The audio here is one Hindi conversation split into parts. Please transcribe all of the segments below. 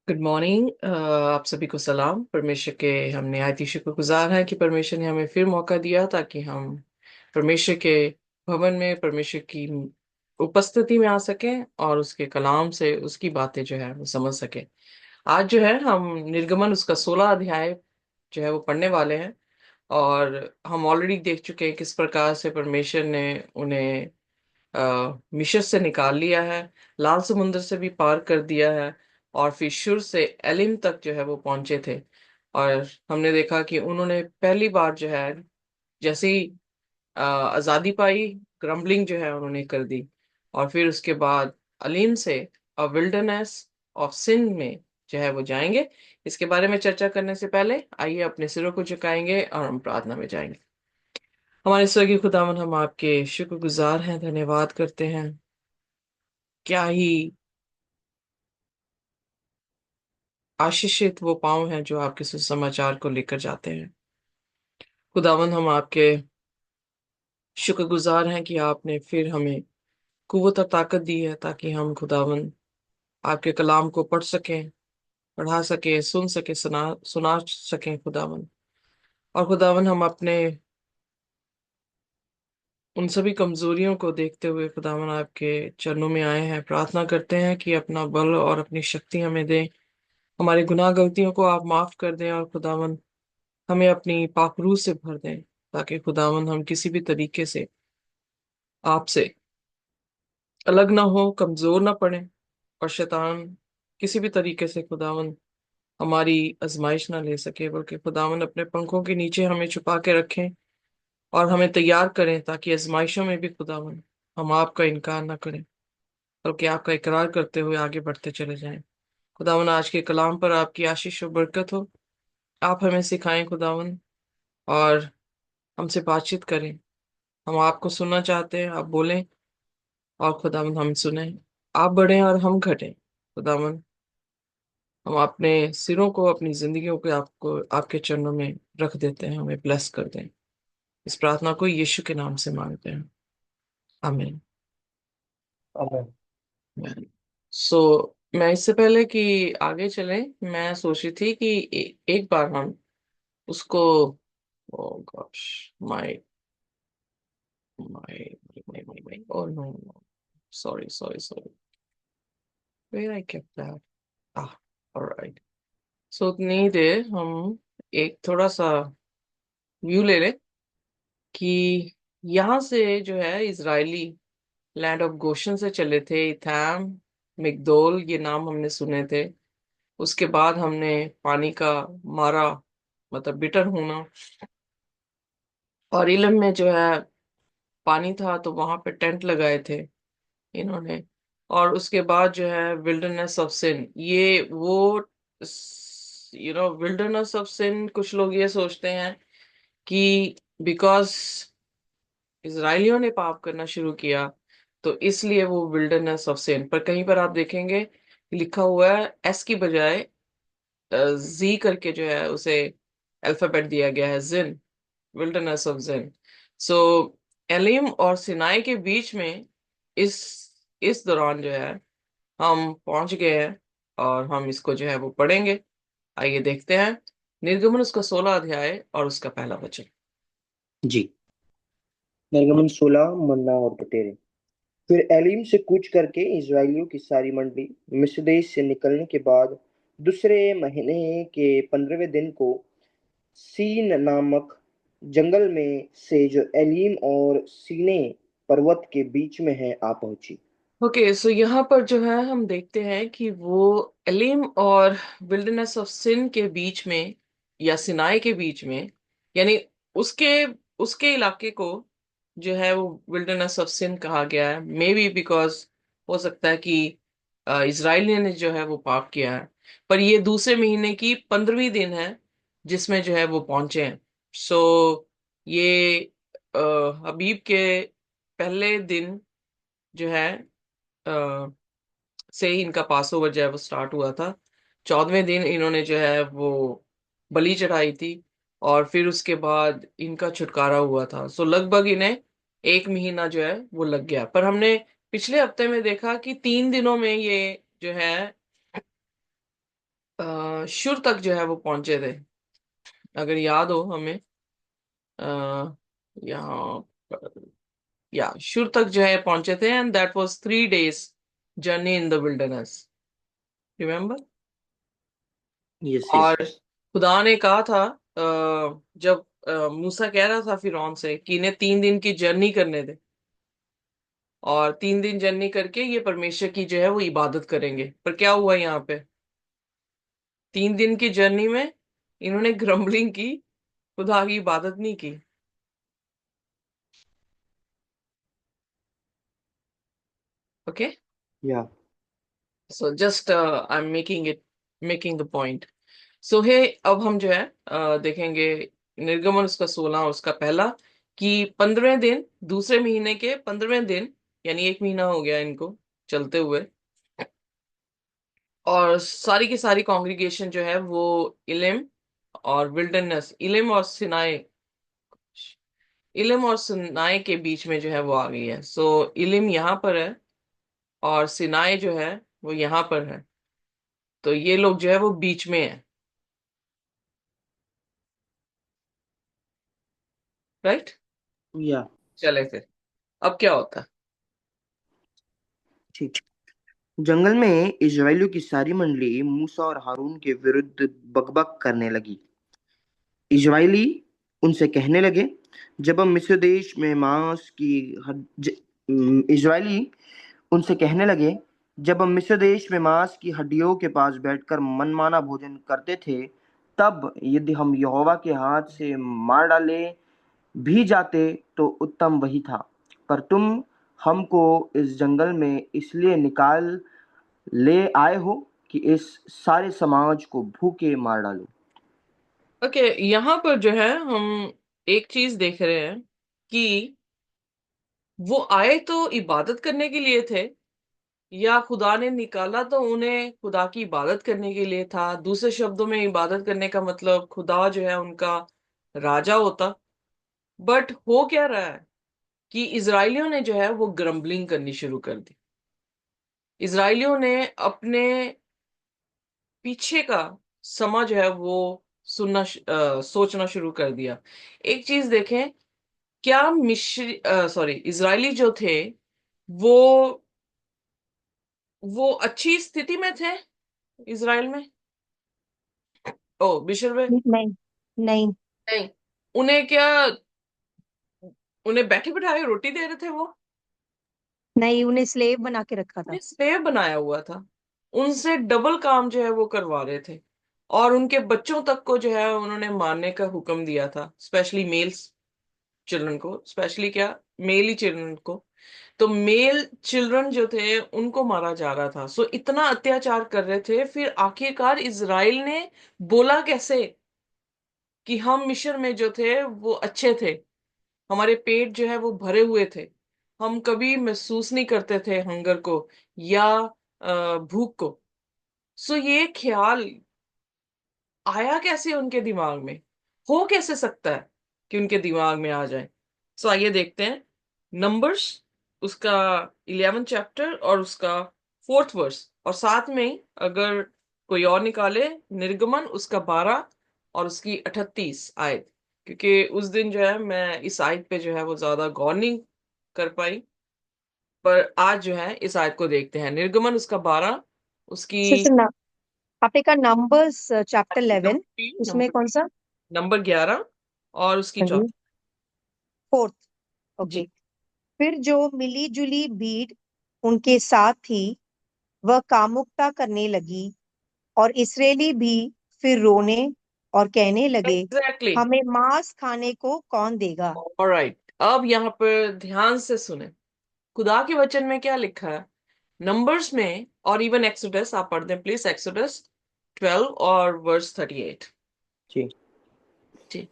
Good morning. आप सभी को सलाम। परमेश्वर के हम निहायत ही शुक्रगुजार हैं कि परमेश्वर ने हमें फिर मौका दिया ताकि हम परमेश्वर के भवन में परमेश्वर की उपस्थिति में आ सकें और उसके कलाम से उसकी बातें जो है वो समझ सकें। आज जो है हम निर्गमन उसका 16 अध्याय जो है वो पढ़ने वाले हैं। और हम ऑलरेडी देख चुके हैं किस प्रकार से परमेश्वर ने उन्हें मिस्र से निकाल लिया है, लाल समुद्र से भी पार कर दिया है और फिर शुर से एलिम तक जो है वो पहुंचे थे। और हमने देखा कि उन्होंने पहली बार जो है जैसे ही आजादी पाई, क्रम्बलिंग जो है उन्होंने कर दी। और फिर उसके बाद अलीम से विल्डरनेस ऑफ सिन में जो है वो जाएंगे। इसके बारे में चर्चा करने से पहले आइए अपने सिरों को झुकाएंगे और हम प्रार्थना में जाएंगे। हमारे स्वर्गीय खुदावन, हम आपके शुक्रगुजार हैं, धन्यवाद करते हैं। क्या ही आशीषित वो पांव हैं जो आपके सुसमाचार को लेकर जाते हैं। खुदावन, हम आपके शुक्रगुजार हैं कि आपने फिर हमें कुव्वत और ताकत दी है ताकि हम खुदावन आपके कलाम को पढ़ सकें, पढ़ा सकें, सुन सकें, सुना सुना सकें खुदावन। और खुदावन, हम अपने उन सभी कमजोरियों को देखते हुए खुदावन आपके चरणों में आए हैं, प्रार्थना करते हैं कि अपना बल और अपनी शक्ति हमें दें। हमारी गुनाह गलतियों को आप माफ कर दें और खुदावन हमें अपनी पाकरूह से भर दें ताकि खुदावन हम किसी भी तरीके से आपसे अलग ना हो, कमजोर ना पड़े और शैतान किसी भी तरीके से खुदावन हमारी आजमाइश ना ले सके, बल्कि खुदावन अपने पंखों के नीचे हमें छुपा के रखें और हमें तैयार करें ताकि आजमाइशों में भी खुदावन हम आपका इनकार ना करें, बल्कि आपका इकरार करते हुए आगे बढ़ते चले जाएं। खुदावन, आज के कलाम पर आपकी आशीष और बरकत हो। आप हमें सिखाएं खुदावन, और हमसे बातचीत करें। हम आपको सुनना चाहते हैं, आप बोलें और खुदावन हम सुने। आप बढ़े और हम घटें खुदावन। हम अपने सिरों को, अपनी जिंदगियों को आपको आपके चरणों में रख देते हैं, हमें ब्लेस कर दें। इस प्रार्थना को यीशु के नाम से मांगते हैं, आमीन। अमेन। सो मैं इससे पहले कि आगे चले, मैं सोच रही थी कि एक बार हम उसको, oh gosh, my my my oh no, sorry sorry sorry, where I kept that. ah alright. So उतनी देर हम एक थोड़ा सा व्यू ले लें कि यहाँ से जो है इजरायली लैंड ऑफ गोशन से चले थे, इथाम, मिगदोल, ये नाम हमने सुने थे। उसके बाद हमने पानी का मारा, मतलब बिटर होना, और इलम में जो है पानी था तो वहां पे टेंट लगाए थे इन्होंने। और उसके बाद जो है विल्डरनेस ऑफ सिन, ये वो विल्डरनेस ऑफ सिन, कुछ लोग ये सोचते हैं कि बिकॉज इसराइलियों ने पाप करना शुरू किया तो इसलिए वो विल्डरनेस ऑफ सिन, पर कहीं पर आप देखेंगे लिखा हुआ है एस की बजाय जी करके जो है उसे अल्फाबेट दिया गया है, Zin, wilderness of Zin. So Elim और सिनाई के बीच में इस इस दौरान जो है हम पहुंच गए हैं और हम इसको जो है वो पढ़ेंगे। आइए देखते हैं निर्गमन उसका 16 अध्याय और उसका पहला वचन। जी। निर्गमन 16 मन्ना और पतेरे। फिर एलीम से कूच करके इस्राएलियों की सारी मंडली मिस्र देश से निकलने के बाद दूसरे महीने के 15वें दिन को सीन नामक जंगल में से जो एलीम और सीने पर्वत के बीच में है आ पहुंची। ओके, सो यहाँ पर जो है हम देखते हैं कि वो एलीम और विल्डरनेस ऑफ सिन के बीच में, या सिनाई के बीच में, यानी उसके उसके इलाके को जो है वो विल्डरनेस ऑफ सिन कहा गया है। मे बी बिकॉज हो सकता है कि इजराइलियों ने जो है वो पाप किया है। पर ये दूसरे महीने की 15वीं दिन है जिसमें जो है वो पहुंचे हैं। सो ये हबीब के पहले दिन जो है से ही इनका पास ओवर जो है वो स्टार्ट हुआ था। 14वें दिन इन्होंने जो है वो बलि चढ़ाई थी और फिर उसके बाद इनका छुटकारा हुआ था। सो लगभग इन्हें एक महीना जो है वो लग गया। पर हमने पिछले हफ्ते में देखा कि 3 दिनों में ये जो है शुर तक जो है वो पहुंचे थे, अगर याद हो हमें। यहाँ पर, या शुर तक जो है पहुंचे थे, and that was 3 days journey in the wilderness, remember. Yes yes. और खुदा ने कहा था, जब मूसा कह रहा था फिरौन से कि इन्हें 3 दिन की जर्नी करने दे, और 3 दिन जर्नी करके ये परमेश्वर की जो है वो इबादत करेंगे। पर क्या हुआ यहाँ पे? 3 दिन की जर्नी में इन्होंने ग्रम्बलिंग की, खुदा की इबादत नहीं की। ओके, या so just I am making the point. So है, अब हम जो है देखेंगे निर्गमन उसका 16 और उसका पहला, कि 15वें दिन, दूसरे महीने के 15वें दिन, यानी 1 महीना हो गया इनको चलते हुए, और सारी की सारी कॉन्ग्रीगेशन जो है वो इलिम और विल्डरनेस, इलिम और सिनाई के बीच में जो है वो आ गई है। सो इलिम यहाँ पर है, और सिनाई जो है वो यहाँ पर है। तो ये लोग जो है वो बीच में है, राइट। या चले फिर, अब क्या होता है? ठीक। जंगल में इजराइलियों की सारी मंडली मूसा और हारून के विरुद्ध बकबक करने लगी। इजराइली उनसे कहने लगे, जब हम मिस्र देश में मांस की इजराइली उनसे कहने लगे, जब हम मिस्र देश में मांस की हड्डियों के पास बैठकर मनमाना भोजन करते थे, तब यदि हम यहोवा के हाथ से मार डाले भी जाते तो उत्तम वही था। पर तुम हमको इस जंगल में इसलिए निकाल ले आए हो कि इस सारे समाज को भूखे मार डालो। ओके, यहाँ पर जो है हम एक चीज देख रहे हैं कि वो आए तो इबादत करने के लिए थे, या खुदा ने निकाला तो उन्हें खुदा की इबादत करने के लिए था। दूसरे शब्दों में, इबादत करने का मतलब खुदा जो है उनका राजा होता। बट हो क्या रहा है कि इजराइलियों ने जो है वो ग्रम्बलिंग करनी शुरू कर दी। इजराइलियों ने अपने पीछे का समा जो है वो सोचना शुरू कर दिया। एक चीज देखें, क्या मिस्री सॉरी इजरायली जो थे वो वो अच्छी स्थिति में थे इजराइल में? ओ बिशर में? नहीं, नहीं, नहीं। उन्हें क्या, उन्हें बैठे बिठाए रोटी दे रहे थे वो? नहीं, उन्हें स्लेव बना के रखा था। उन्हें स्लेव बनाया हुआ था। उनसे डबल काम जो है वो करवा रहे थे, और उनके बच्चों तक को जो है उन्होंने मारने का हुक्म दिया था, स्पेशली मेल्स चिल्ड्रन को, स्पेशली क्या, मेल ही चिल्ड्रन को। तो मेल चिल्ड्रन जो थे उनको मारा जा रहा था। सो इतना अत्याचार कर रहे थे, फिर आखिरकार इजराइल ने बोला कैसे कि हम मिस्र में जो थे वो अच्छे थे, हमारे पेट जो है वो भरे हुए थे, हम कभी महसूस नहीं करते थे हंगर को या भूख को। सो ये ख्याल आया कैसे उनके दिमाग में, हो कैसे सकता है कि उनके दिमाग में आ जाए? सो आइए देखते हैं नंबर्स उसका 11 चैप्टर और उसका 4th वर्स, और साथ में ही अगर कोई और निकाले निर्गमन उसका 12 और उसकी 38 आयत, क्योंकि उस दिन जो है मैं इस आयत पे जो है वो ज्यादा गौर नहीं कर पाई। पर आज जो है इस आयत को देखते हैं, निर्गमन उसका 12, उसकी सिस्टर ना, आपने कहा नंबर्स चैप्टर 11, उसमें नंबर कौन सा? नंबर 11 और उसकी हाँ जी, 4। 4th। जी। ओके। फिर जो मिली जुली भीड़ उनके साथ थी, वह कामुकता करने लगी, और इसराइली भी फिर रोने और कहने लगे, एग्जैक्टली। हमें मांस खाने को कौन देगा? ऑलराइट, अब यहाँ पर ध्यान से सुने, खुदा के वचन में क्या लिखा है नंबर्स में, और इवन एक्सोडस आप पढ़ दें प्लीज, एक्सोडस 12 और वर्स 38। जी। जी।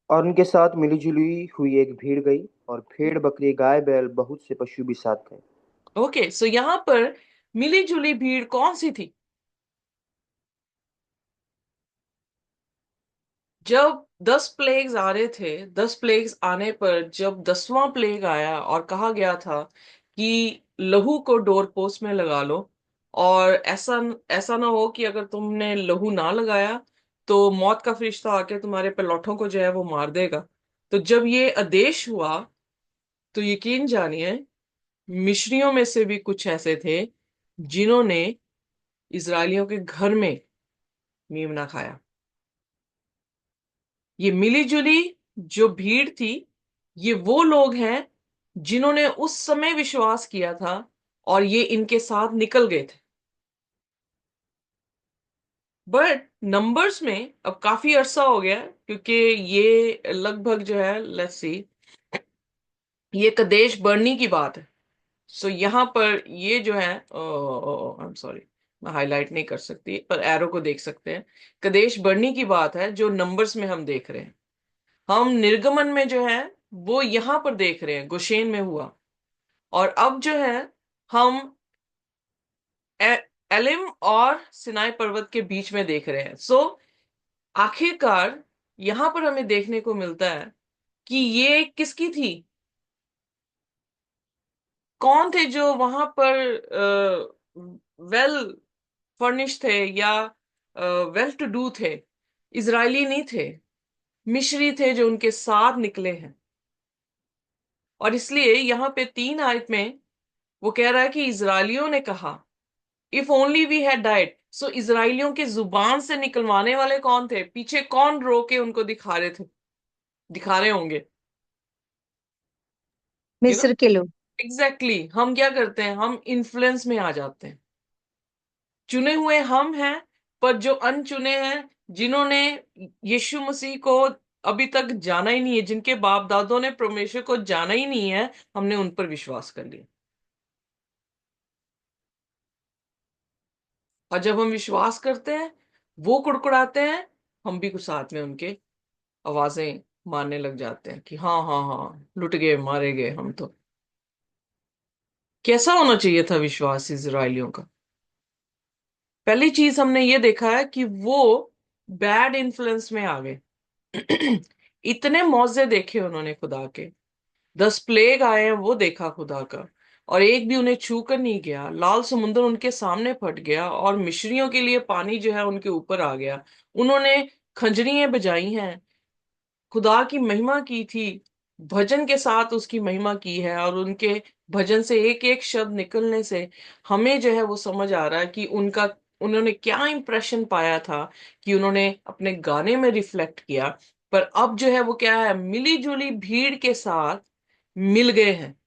और उनके साथ मिलीजुली हुई एक भीड़ गई, और भेड़ बकरी गाय बैल बहुत से पशु भी साथ गए। ओके, सो यहाँ पर मिली जुली भीड़ कौन सी थी? जब 10 प्लेग्स आ रहे थे, 10 प्लेग्स आने पर जब 10वां प्लेग आया और कहा गया था कि लहू को डोर पोस्ट में लगा लो, और ऐसा ऐसा ना हो कि अगर तुमने लहू ना लगाया तो मौत का फरिश्ता आके तुम्हारे पेलौठों को जो है वो मार देगा। तो जब ये आदेश हुआ तो यकीन जानिए मिस्रियों में से भी कुछ ऐसे थे जिन्होंने इजरायलियों के घर में मेमना खाया। ये मिली जुली जो भीड़ थी, ये वो लोग हैं जिन्होंने उस समय विश्वास किया था और ये इनके साथ निकल गए थे। बट नंबर्स में अब काफी अरसा हो गया क्योंकि ये लगभग जो है लेट्स सी ये कदेश बर्नी की बात है। सो यहाँ पर ये जो है आई एम सॉरी मैं हाईलाइट नहीं कर सकती पर एरो को देख सकते हैं। कदेश बर्नी की बात है जो नंबर्स में हम देख रहे हैं। हम निर्गमन में जो है वो यहां पर देख रहे हैं गोशेन में हुआ। और अब जो है हम एलिम और सिनाई पर्वत के बीच में देख रहे हैं। सो आखिरकार यहां पर हमें देखने को मिलता है कि ये किसकी थी, कौन थे जो वहां पर वेल फर्निश थे या वेल टू डू थे। इजरायली नहीं थे, मिस्री थे जो उनके साथ निकले हैं। और इसलिए यहां पे 3 आयत में वो कह रहा है कि इजरायलियों ने कहा if only we had died. So इजरायलियों के जुबान से निकलवाने वाले कौन थे, पीछे कौन रो के उनको दिखा रहे थे, दिखा रहे होंगे। यू नो मिस्र के लोग। एग्जैक्टली हम क्या करते हैं, हम इन्फ्लुएंस में आ जाते हैं। चुने हुए हम हैं, पर जो अनचुने हैं जिन्होंने यीशु मसीह को अभी तक जाना ही नहीं है, जिनके बाप दादों ने परमेश्वर को जाना ही नहीं है, हमने उन पर विश्वास कर लिया। और जब हम विश्वास करते हैं, वो कुड़कुड़ाते हैं, हम भी कुछ साथ में उनके आवाजें मारने लग जाते हैं कि हाँ हाँ हाँ लुट गए मारे गए हम तो। कैसा होना चाहिए था विश्वास इजरायलियों का। पहली चीज हमने ये देखा है कि वो बैड इन्फ्लुएंस में आ गए। इतने मौजे देखे उन्होंने खुदा के, 10 प्लेग आए हैं वो देखा खुदा का, और एक भी उन्हें छू कर नहीं गया। लाल समुद्र उनके सामने फट गया और मिस्रियों के लिए पानी जो है उनके ऊपर आ गया। उन्होंने खंजरियां बजाई हैं, खुदा की महिमा की थी, भजन के साथ उसकी महिमा की है। और उनके भजन से एक एक शब्द निकलने से हमें जो है वो समझ आ रहा है कि उनका उन्होंने क्या इंप्रेशन पाया था कि उन्होंने अपने गाने में रिफ्लेक्ट किया। पर अब जो है वो क्या है, मिली जुली भीड़ के साथ मिल गए हैं।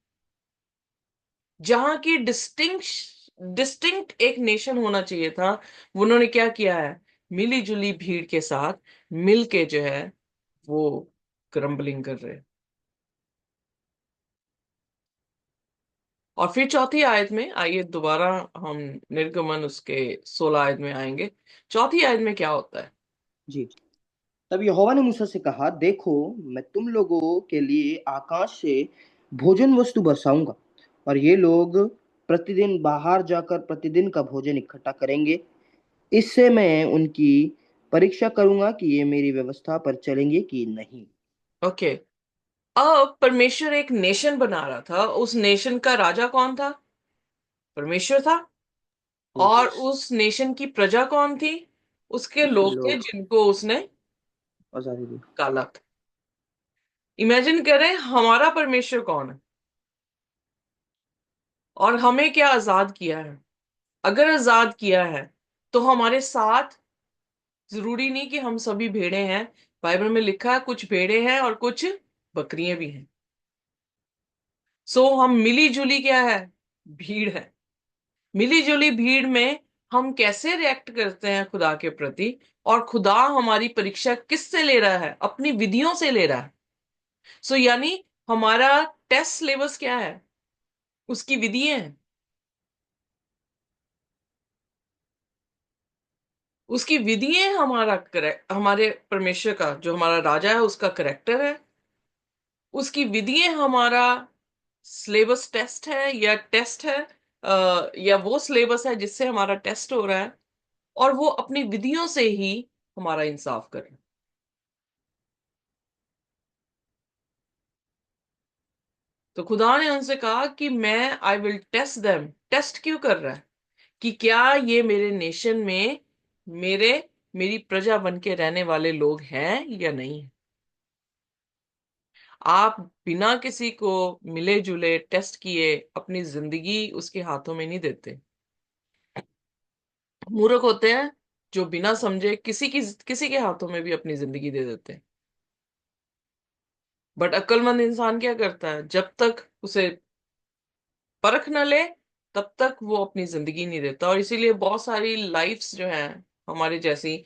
जहां की डिस्टिंक्ट एक नेशन होना चाहिए था, वो उन्होंने क्या किया है, मिली जुली भीड़ के साथ मिल के जो है वो क्रम्बलिंग कर रहे हैं। और फिर चौथी आयत में आइए दोबारा हम निर्गमन उसके 16 आयत में आएंगे। चौथी आयत में क्या होता है। जी। तब यहोवा ने मूसा से कहा, देखो, मैं तुम लोगों के लिए आकाश से भोजन वस्तु बरसाऊंगा, और ये लोग प्रतिदिन बाहर जाकर प्रतिदिन का भोजन इकट्ठा करेंगे। इससे मैं उनकी परीक्षा करूंगा कि ये मेरी व्यवस्था पर चलेंगे कि नहीं। ओके, अब परमेश्वर एक नेशन बना रहा था, उस नेशन का राजा कौन था, परमेश्वर था। और यस। उस नेशन की प्रजा कौन थी, उसके उसके लोग थे लोग जिनको उसने आजादी दी। काला था। इमेजिन करें हमारा परमेश्वर कौन है और हमें क्या आजाद किया है। अगर आजाद किया है तो हमारे साथ जरूरी नहीं कि हम सभी भेड़े हैं। बाइबल में लिखा है कुछ भेड़े हैं और कुछ बकरियां भी हैं। सो हम मिली जुली क्या है, भीड़ है। मिली जुली भीड़ में हम कैसे रिएक्ट करते हैं खुदा के प्रति, और खुदा हमारी परीक्षा किससे ले रहा है, अपनी विधियों से ले रहा है। सो यानी हमारा टेस्ट सिलेबस क्या है, उसकी विधियां हैं। उसकी विधियां हमारा करेक्ट, हमारे परमेश्वर का जो हमारा राजा है उसका करेक्टर है। उसकी विधियां हमारा सिलेबस टेस्ट है या टेस्ट है, या वो सिलेबस है जिससे हमारा टेस्ट हो रहा है। और वो अपनी विधियों से ही हमारा इंसाफ कर रहा है। तो खुदा ने उनसे कहा कि मैं I will test them. Test क्यों कर रहा है, कि क्या ये मेरे नेशन में मेरे मेरी प्रजा बन के रहने वाले लोग हैं या नहीं। आप बिना किसी को मिले जुले टेस्ट किए अपनी जिंदगी उसके हाथों में नहीं देते। मूर्ख होते हैं जो बिना समझे किसी के हाथों में भी अपनी जिंदगी दे देते हैं। बट अक्लमंद इंसान क्या करता है, जब तक उसे परख न ले तब तक वो अपनी जिंदगी नहीं देता। और इसीलिए बहुत सारी लाइफ्स जो हैं हमारे जैसी,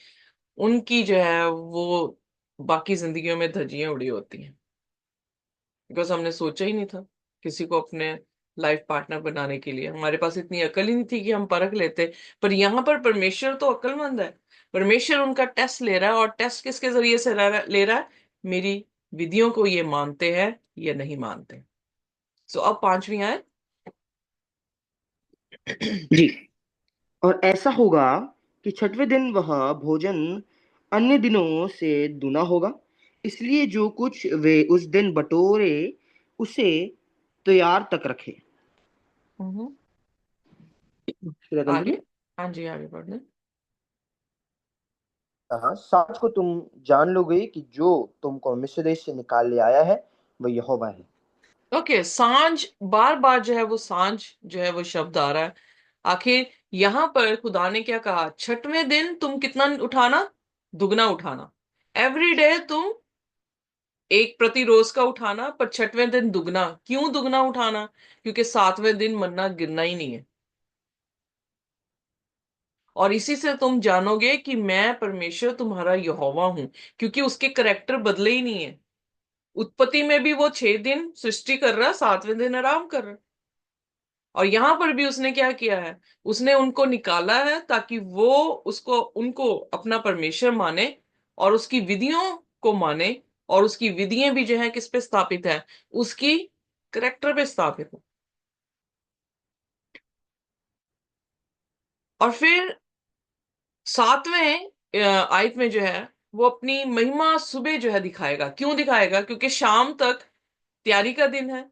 उनकी जो है वो बाकी जिंदगियों में धज्जियां उड़ी होती हैं, बिकॉज हमने सोचा ही नहीं था किसी को अपने लाइफ पार्टनर बनाने के लिए। हमारे पास इतनी अकल ही नहीं थी कि हम परख लेते। पर यहाँ पर परमेश्वर तो अक्लमंद है। परमेश्वर उनका टेस्ट ले रहा है, और टेस्ट किसके जरिए से ले रहा है? मेरी विधियों को ये मानते हैं या नहीं मानते। सो अब पांचवी आए। जी। और ऐसा होगा कि छठवें दिन वह भोजन अन्य दिनों से दूना होगा, इसलिए जो कुछ वे उस दिन बटोरे उसे तैयार तक रखे। हम्म। Should I आगे। continue? हाँ जी, आगे बढ़ने। हाँ, सांझ को तुम जान लोगे कि जो तुमको मिस्र देश से निकाल ले आया है वह यहोवा है। ओके, सांझ। बार बार जो है वो सांझ जो है वो शब्द आ रहा है। आखिर यहां पर खुदा ने क्या कहा? छठवें दिन तुम कितना उठाना? दुगना उठाना। एवरी डे तुम एक प्रति रोज का उठाना, पर छठवें दिन दुगना। क्यों दुगना उठाना? क्योंकि सातवें दिन मन्ना गिरना ही नहीं है। और इसी से तुम जानोगे कि मैं परमेश्वर तुम्हारा यहोवा हूं, क्योंकि उसके करेक्टर बदले ही नहीं है। उत्पत्ति में भी वो 6 दिन सृष्टि कर रहा, सातवें दिन आराम कर रहा। और यहां पर भी उसने क्या किया है? उसने उनको निकाला है ताकि वो उसको उनको अपना परमेश्वर माने और उसकी विधियों को माने। और उसकी विधियां भी जो है किस पे स्थापित है? उसकी करेक्टर पे स्थापित है। और फिर सातवें आयत में जो है वो अपनी महिमा सुबह जो है दिखाएगा। क्यों दिखाएगा? क्योंकि शाम तक तैयारी का दिन है।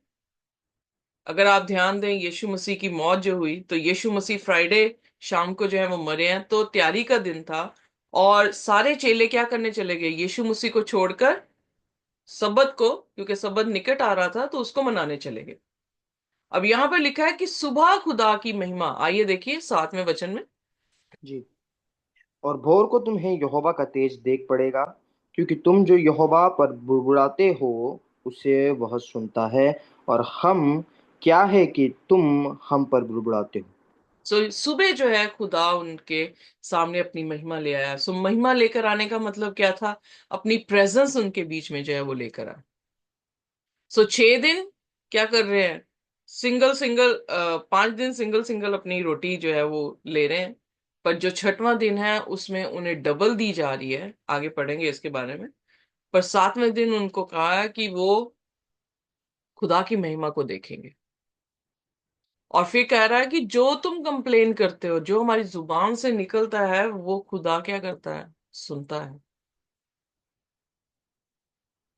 अगर आप ध्यान दें, यीशु मसीह की मौत जो हुई, तो यीशु मसीह फ्राइडे शाम को जो है वो मरे हैं, तो तैयारी का दिन था। और सारे चेले क्या करने चले गए? यीशु मसीह को छोड़कर सबत को, क्योंकि सबत निकट आ रहा था, तो उसको मनाने चले गए। अब यहां पर लिखा है कि सुबह खुदा की महिमा। आइए देखिए 7वें वचन में। जी। और भोर को तुम्हें यहोवा का तेज देख पड़ेगा, क्योंकि तुम जो यहोवा पर बुड़बुड़ाते हो उसे वह सुनता है। और हम क्या है कि तुम हम पर बुड़बुड़ाते हो। सो सुबह जो है खुदा उनके सामने अपनी महिमा ले आया। सो महिमा लेकर आने का मतलब क्या था? अपनी प्रेजेंस उनके बीच में जो है वो लेकर आया। सो 6 दिन क्या कर रहे हैं? सिंगल सिंगल 5 दिन सिंगल सिंगल अपनी रोटी जो है वो ले रहे हैं। पर जो छठवां दिन है उसमें उन्हें डबल दी जा रही है। आगे पढ़ेंगे इसके बारे में। पर सातवें दिन उनको कहा है कि वो खुदा की महिमा को देखेंगे। और फिर कह रहा है कि जो तुम कंप्लेन करते हो, जो हमारी जुबान से निकलता है, वो खुदा क्या करता है? सुनता है।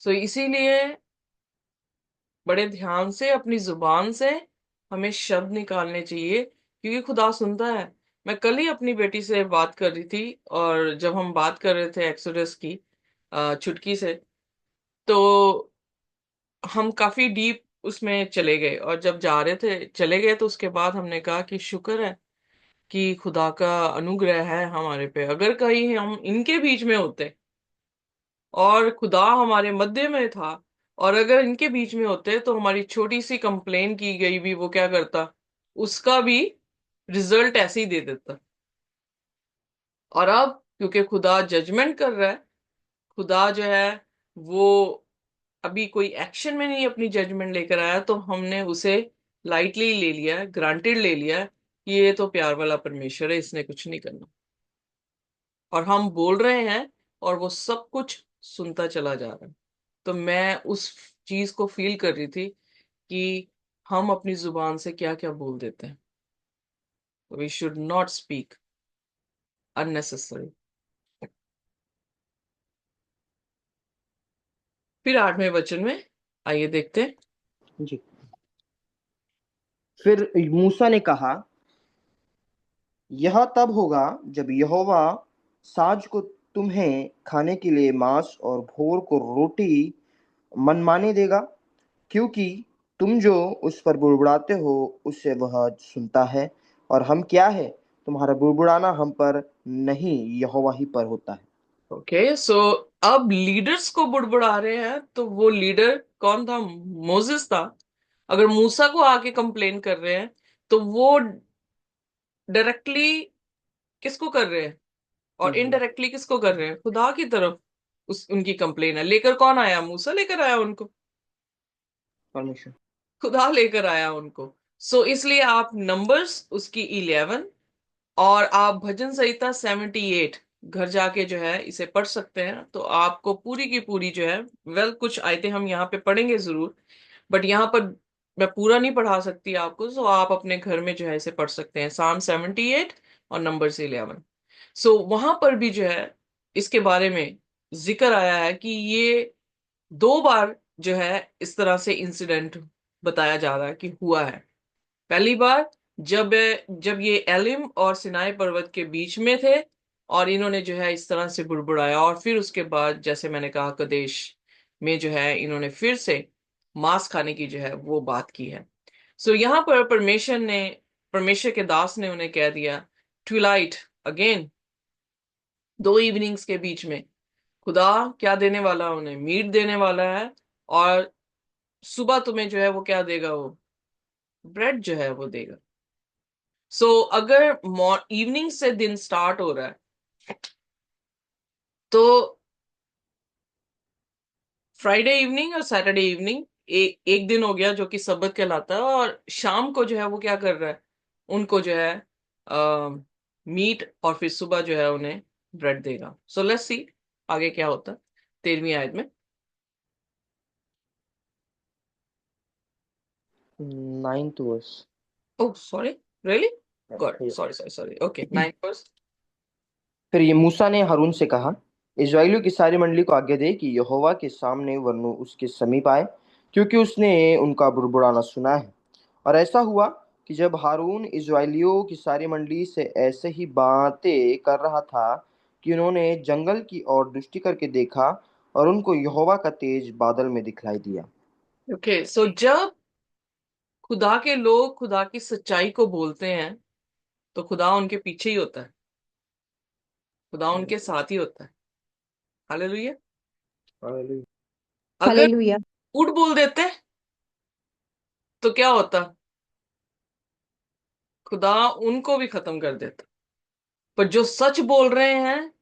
सो इसीलिए बड़े ध्यान से अपनी जुबान से हमें शब्द निकालने चाहिए, क्योंकि खुदा सुनता है। मैं कल ही अपनी बेटी से बात कर रही थी, और जब हम बात कर रहे थे एक्सोडस की चुटकी से, तो हम काफी डीप उसमें चले गए। और जब जा रहे थे चले गए, तो उसके बाद हमने कहा कि शुक्र है कि खुदा का अनुग्रह है हमारे पे। अगर कहीं हम इनके बीच में होते और खुदा हमारे मध्य में था, और अगर इनके बीच में होते, तो हमारी छोटी सी कंप्लेन की गई भी वो क्या करता? उसका भी रिजल्ट ऐसे ही दे देता। और अब क्योंकि खुदा जजमेंट कर रहा है, खुदा जो है वो अभी कोई एक्शन में नहीं अपनी जजमेंट लेकर आया, तो हमने उसे लाइटली ले लिया, ग्रांटेड ले लिया कि ये तो प्यार वाला परमेश्वर है, इसने कुछ नहीं करना। और हम बोल रहे हैं और वो सब कुछ सुनता चला जा रहा है। तो मैं उस चीज को फील कर रही थी कि हम अपनी जुबान से क्या क्या बोल देते हैं। We should not speak unnecessary. फिर 8वें वचन में आइए देखते हैं। जी। फिर मूसा ने कहा, यह तब होगा जब यहोवा साँझ को तुम्हें खाने के लिए मांस और भोर को रोटी मनमाने देगा, क्योंकि तुम जो उस पर बुड़बुड़ाते हो उससे वह सुनता है, और हम क्या है, तुम्हारा बुड़बुड़ाना हम पर नहीं यहोवा ही पर होता है। ओके, सो अब लीडर्स को बुड़बुड़ा रहे हैं, तो वो लीडर कौन था? मोसेस था। अगर मूसा को आके कंप्लेन कर रहे हैं, तो वो डायरेक्टली किसको कर रहे हैं और इजराइल इनडायरेक्टली किसको कर रहे हैं? खुदा की तरफ उस उनकी कंप्लेन है। लेकर कौन आया? मूसा लेकर आया उनको? परमेश्वर। खुदा लेकर आया उनको। सो इसलिए आप नंबर्स उसकी 11 और आप भजन संहिता 78 घर जाके जो है इसे पढ़ सकते हैं, तो आपको पूरी की पूरी जो है, वेल कुछ आयतें हम यहाँ पे पढ़ेंगे जरूर, बट यहाँ पर मैं पूरा नहीं पढ़ा सकती आपको, सो आप अपने घर में जो है इसे पढ़ सकते हैं, Psalm 78 और नंबर्स 11। सो वहां पर भी जो है इसके बारे में जिक्र आया है कि ये 2 बार जो है इस तरह से इंसिडेंट बताया जा रहा है कि हुआ है। पहली बार जब जब ये एलिम और सिनाई पर्वत के बीच में थे, और इन्होंने जो है इस तरह से बुड़बुड़ाया, और फिर उसके बाद जैसे मैंने कहा कदेश में जो है इन्होंने फिर से मांस खाने की जो है वो बात की है। सो यहाँ पर परमेश्वर के दास ने उन्हें कह दिया, ट्विलाइट अगेन, 2 इवनिंग्स के बीच में खुदा क्या देने वाला है? उन्हें मीट देने वाला है, और सुबह तुम्हें जो है वो क्या देगा? वो ब्रेड जो है वो देगा। अगर इवनिंग से दिन स्टार्ट हो रहा है, तो फ्राइडे इवनिंग और सैटरडे इवनिंग एक दिन हो गया जो कि सबत कहलाता है, और शाम को जो है वो क्या कर रहा है? उनको जो है मीट, और फिर सुबह जो है उन्हें ब्रेड देगा। सो लेट्स सी आगे क्या होता है 13वीं आयत में। 9th verse। Oh sorry, really? God, sorry sorry sorry, okay, 9 verse. फिर ये मूसा ने हारून से कहा, इस्राएलियों की सारी मंडली को आज्ञा दे कि यहोवा के सामने वरनु उसके समीप आए, क्योंकि उसने उनका बुड़बुड़ाना सुना है। और ऐसा हुआ कि जब हारून इस्राएलियों की सारी मंडली से ऐसे ही बातें कर रहा था कि उन्होंने जंगल की ओर दृष्टि करके देखा, और उनको यहोवा का तेज बादल में दिखलाई दिया। ओके, सो जब खुदा के लोग खुदा की सच्चाई को बोलते हैं, तो खुदा उनके पीछे ही होता है, खुदा उनके साथ ही होता है। हालेलुया। हालेलुया। अगर हालेलुया। झूठ बोल देते तो क्या होता? खुदा उनको भी खत्म कर देता। पर जो सच बोल रहे हैं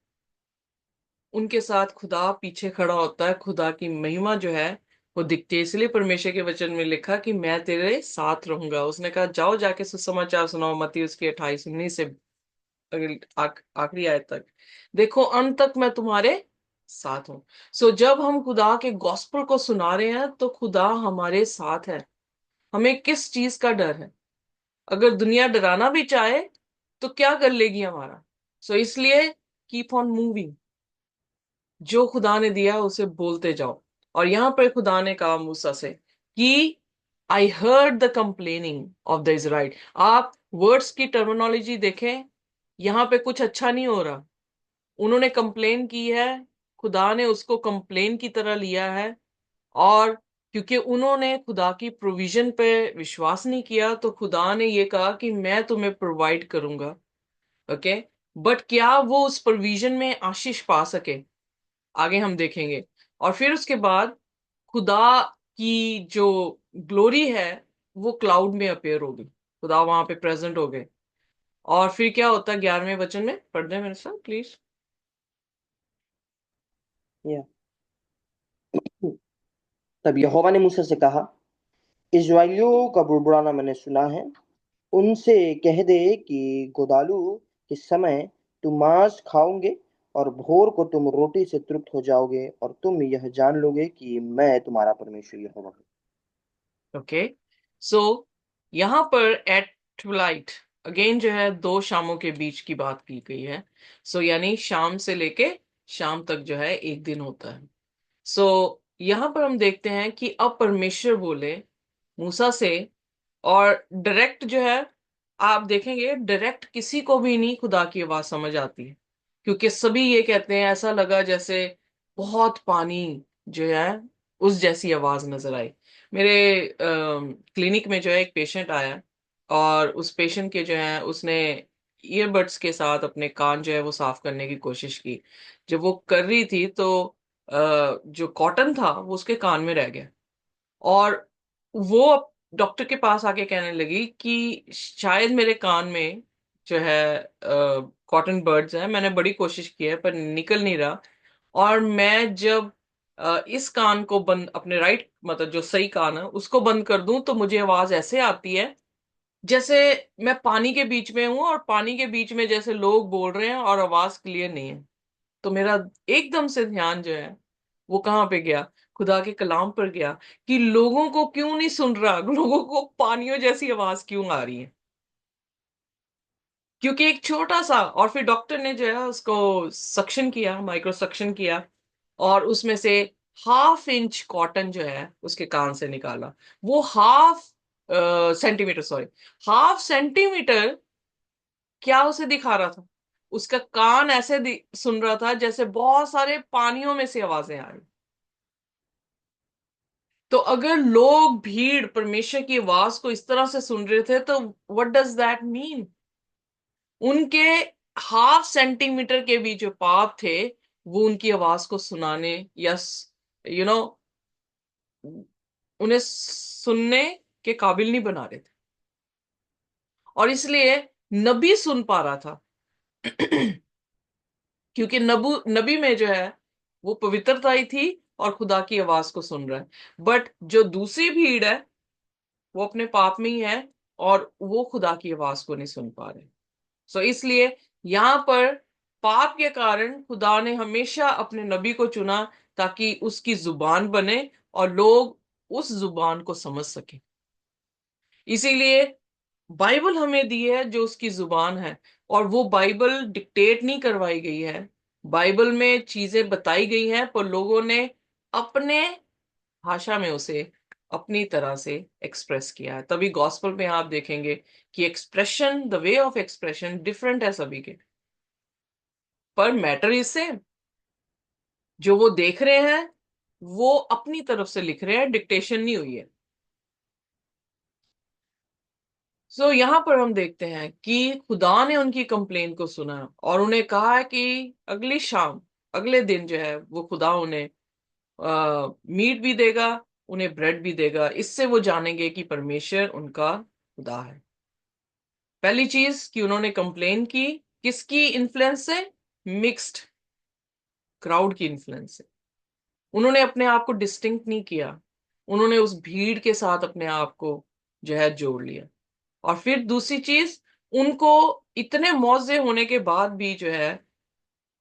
उनके साथ खुदा पीछे खड़ा होता है, खुदा की महिमा जो है वो दिखती है। इसलिए परमेश्वर के वचन में लिखा कि मैं तेरे साथ रहूंगा। उसने कहा जाओ जाके सुसमाचार सुनाओ, मत्ती उसकी 28-19 से आखिरी आयत तक, देखो अंत तक मैं तुम्हारे साथ हूं। जब हम खुदा के गॉस्पेल को सुना रहे हैं तो खुदा हमारे साथ है। हमें किस चीज का डर है? अगर दुनिया डराना भी चाहे तो क्या कर लेगी हमारा? इसलिए कीप ऑन मूविंग, जो खुदा ने दिया उसे बोलते जाओ। और यहां पर खुदा ने कहा मूसा से कि I heard the complaining of the Israel. आप वर्ड्स की टर्मिनोलॉजी देखें, यहां पे कुछ अच्छा नहीं हो रहा। उन्होंने कंप्लेन की है, खुदा ने उसको कंप्लेन की तरह लिया है, और क्योंकि उन्होंने खुदा की प्रोविजन पे विश्वास नहीं किया, तो खुदा ने ये कहा कि मैं तुम्हें प्रोवाइड करूंगा। ओके, बट क्या वो उस प्रोविजन में आशीष पा सके, आगे हम देखेंगे। और फिर उसके बाद खुदा की जो ग्लोरी है वो क्लाउड में अपेयर होगी, खुदा वहां पे प्रेजेंट हो गए। और फिर क्या होता है 11वें वचन में? पढ़ दें मेरे साथ प्लीज। या तब यहोवा ने मूसा से कहा, इस्राएलियों का बुड़बुड़ाना मैंने सुना है। उनसे कह दे कि गोदालू के समय तुम मांस खाओगे, और भोर को तुम रोटी से तृप्त हो जाओगे, और तुम यह जान लोगे कि मैं तुम्हारा परमेश्वर यहोवा हूँ। ओके, सो यहां पर एट ट्विलाइट अगेन जो है 2 शामों के बीच की बात की गई है। यानी शाम से लेके शाम तक जो है एक दिन होता है। यहां पर हम देखते हैं कि अब परमेश्वर बोले मूसा से, और डायरेक्ट जो है आप देखेंगे डायरेक्ट किसी को भी नहीं खुदा की आवाज समझ आती है, क्योंकि सभी ये कहते हैं ऐसा लगा जैसे बहुत पानी जो है उस जैसी आवाज नजर आई। मेरे क्लिनिक में जो है एक पेशेंट आया, और उस पेशेंट के जो है उसने ईयरबड्स के साथ अपने कान जो है वो साफ करने की कोशिश की। जब वो कर रही थी तो जो कॉटन था वो उसके कान में रह गया, और वो डॉक्टर के पास आके कहने लगी कि शायद मेरे कान में जो है कॉटन बर्ड्स हैं, मैंने बड़ी कोशिश की है पर निकल नहीं रहा। और मैं जब इस कान को बंद, अपने राइट मतलब जो सही कान है उसको बंद कर दूं, तो मुझे आवाज ऐसे आती है जैसे मैं पानी के बीच में हूं, और पानी के बीच में जैसे लोग बोल रहे हैं और आवाज क्लियर नहीं है। तो मेरा एकदम से ध्यान जो है वो कहाँ पे गया, खुदा के कलाम पर गया, कि लोगों को क्यों नहीं सुन रहा, लोगों को पानियों जैसी आवाज क्यों आ रही है। क्योंकि एक छोटा सा, और फिर डॉक्टर ने जो है उसको सक्शन किया, माइक्रो सक्शन किया, और उसमें से हाफ इंच कॉटन जो है उसके कान से निकाला। वो half centimetre, sorry, half centimetre क्या उसे दिखा रहा था, उसका कान ऐसे सुन रहा था जैसे बहुत सारे पानियों में से आवाजें आ रही। तो अगर लोग, भीड़ परमेश्वर की आवाज को इस तरह से सुन रहे थे, तो व्हाट डज दैट मीन? उनके हाफ सेंटीमीटर के भी जो पाप थे वो उनकी आवाज को सुनाने या यू नो उन्हें सुनने के काबिल नहीं बना रहे थे। और इसलिए नबी सुन पा रहा था क्योंकि नबी में जो है वो पवित्रता ही थी और खुदा की आवाज को सुन रहा है। बट जो दूसरी भीड़ है वो अपने पाप में ही है, और वो खुदा की आवाज को नहीं सुन पा रहे। सो इसलिए यहां पर पाप के कारण खुदा ने हमेशा अपने नबी को चुना, ताकि उसकी जुबान बने और लोग उस जुबान को समझ सके। इसीलिए बाइबल हमें दी है जो उसकी जुबान है, और वो बाइबल डिक्टेट नहीं करवाई गई है। बाइबल में चीजें बताई गई हैं पर लोगों ने अपने भाषा में उसे अपनी तरह से एक्सप्रेस किया है। तभी गॉस्पेल में आप देखेंगे कि expression, the way of expression different है सभी के, पर मैटर इज सेम। जो वो देख रहे हैं वो अपनी तरफ से लिख रहे हैं, डिक्टेशन नहीं हुई है। सो यहां पर हम देखते हैं कि खुदा ने उनकी कंप्लेन को सुना और उन्हें कहा है कि अगली शाम, अगले दिन जो है वो खुदा उन्हें मीट भी देगा, उन्हें ब्रेड भी देगा। इससे वो जानेंगे कि परमेश्वर उनका खुदा है। पहली चीज कि उन्होंने कंप्लेन की, किसकी इन्फ्लुएंस से? मिक्स्ड क्राउड की इन्फ्लुएंस से। उन्होंने अपने आप को डिस्टिंक्ट नहीं किया, उन्होंने उस भीड़ के साथ अपने आप को जो है जोड़ लिया। और फिर दूसरी चीज, उनको इतने मौजे होने के बाद भी जो है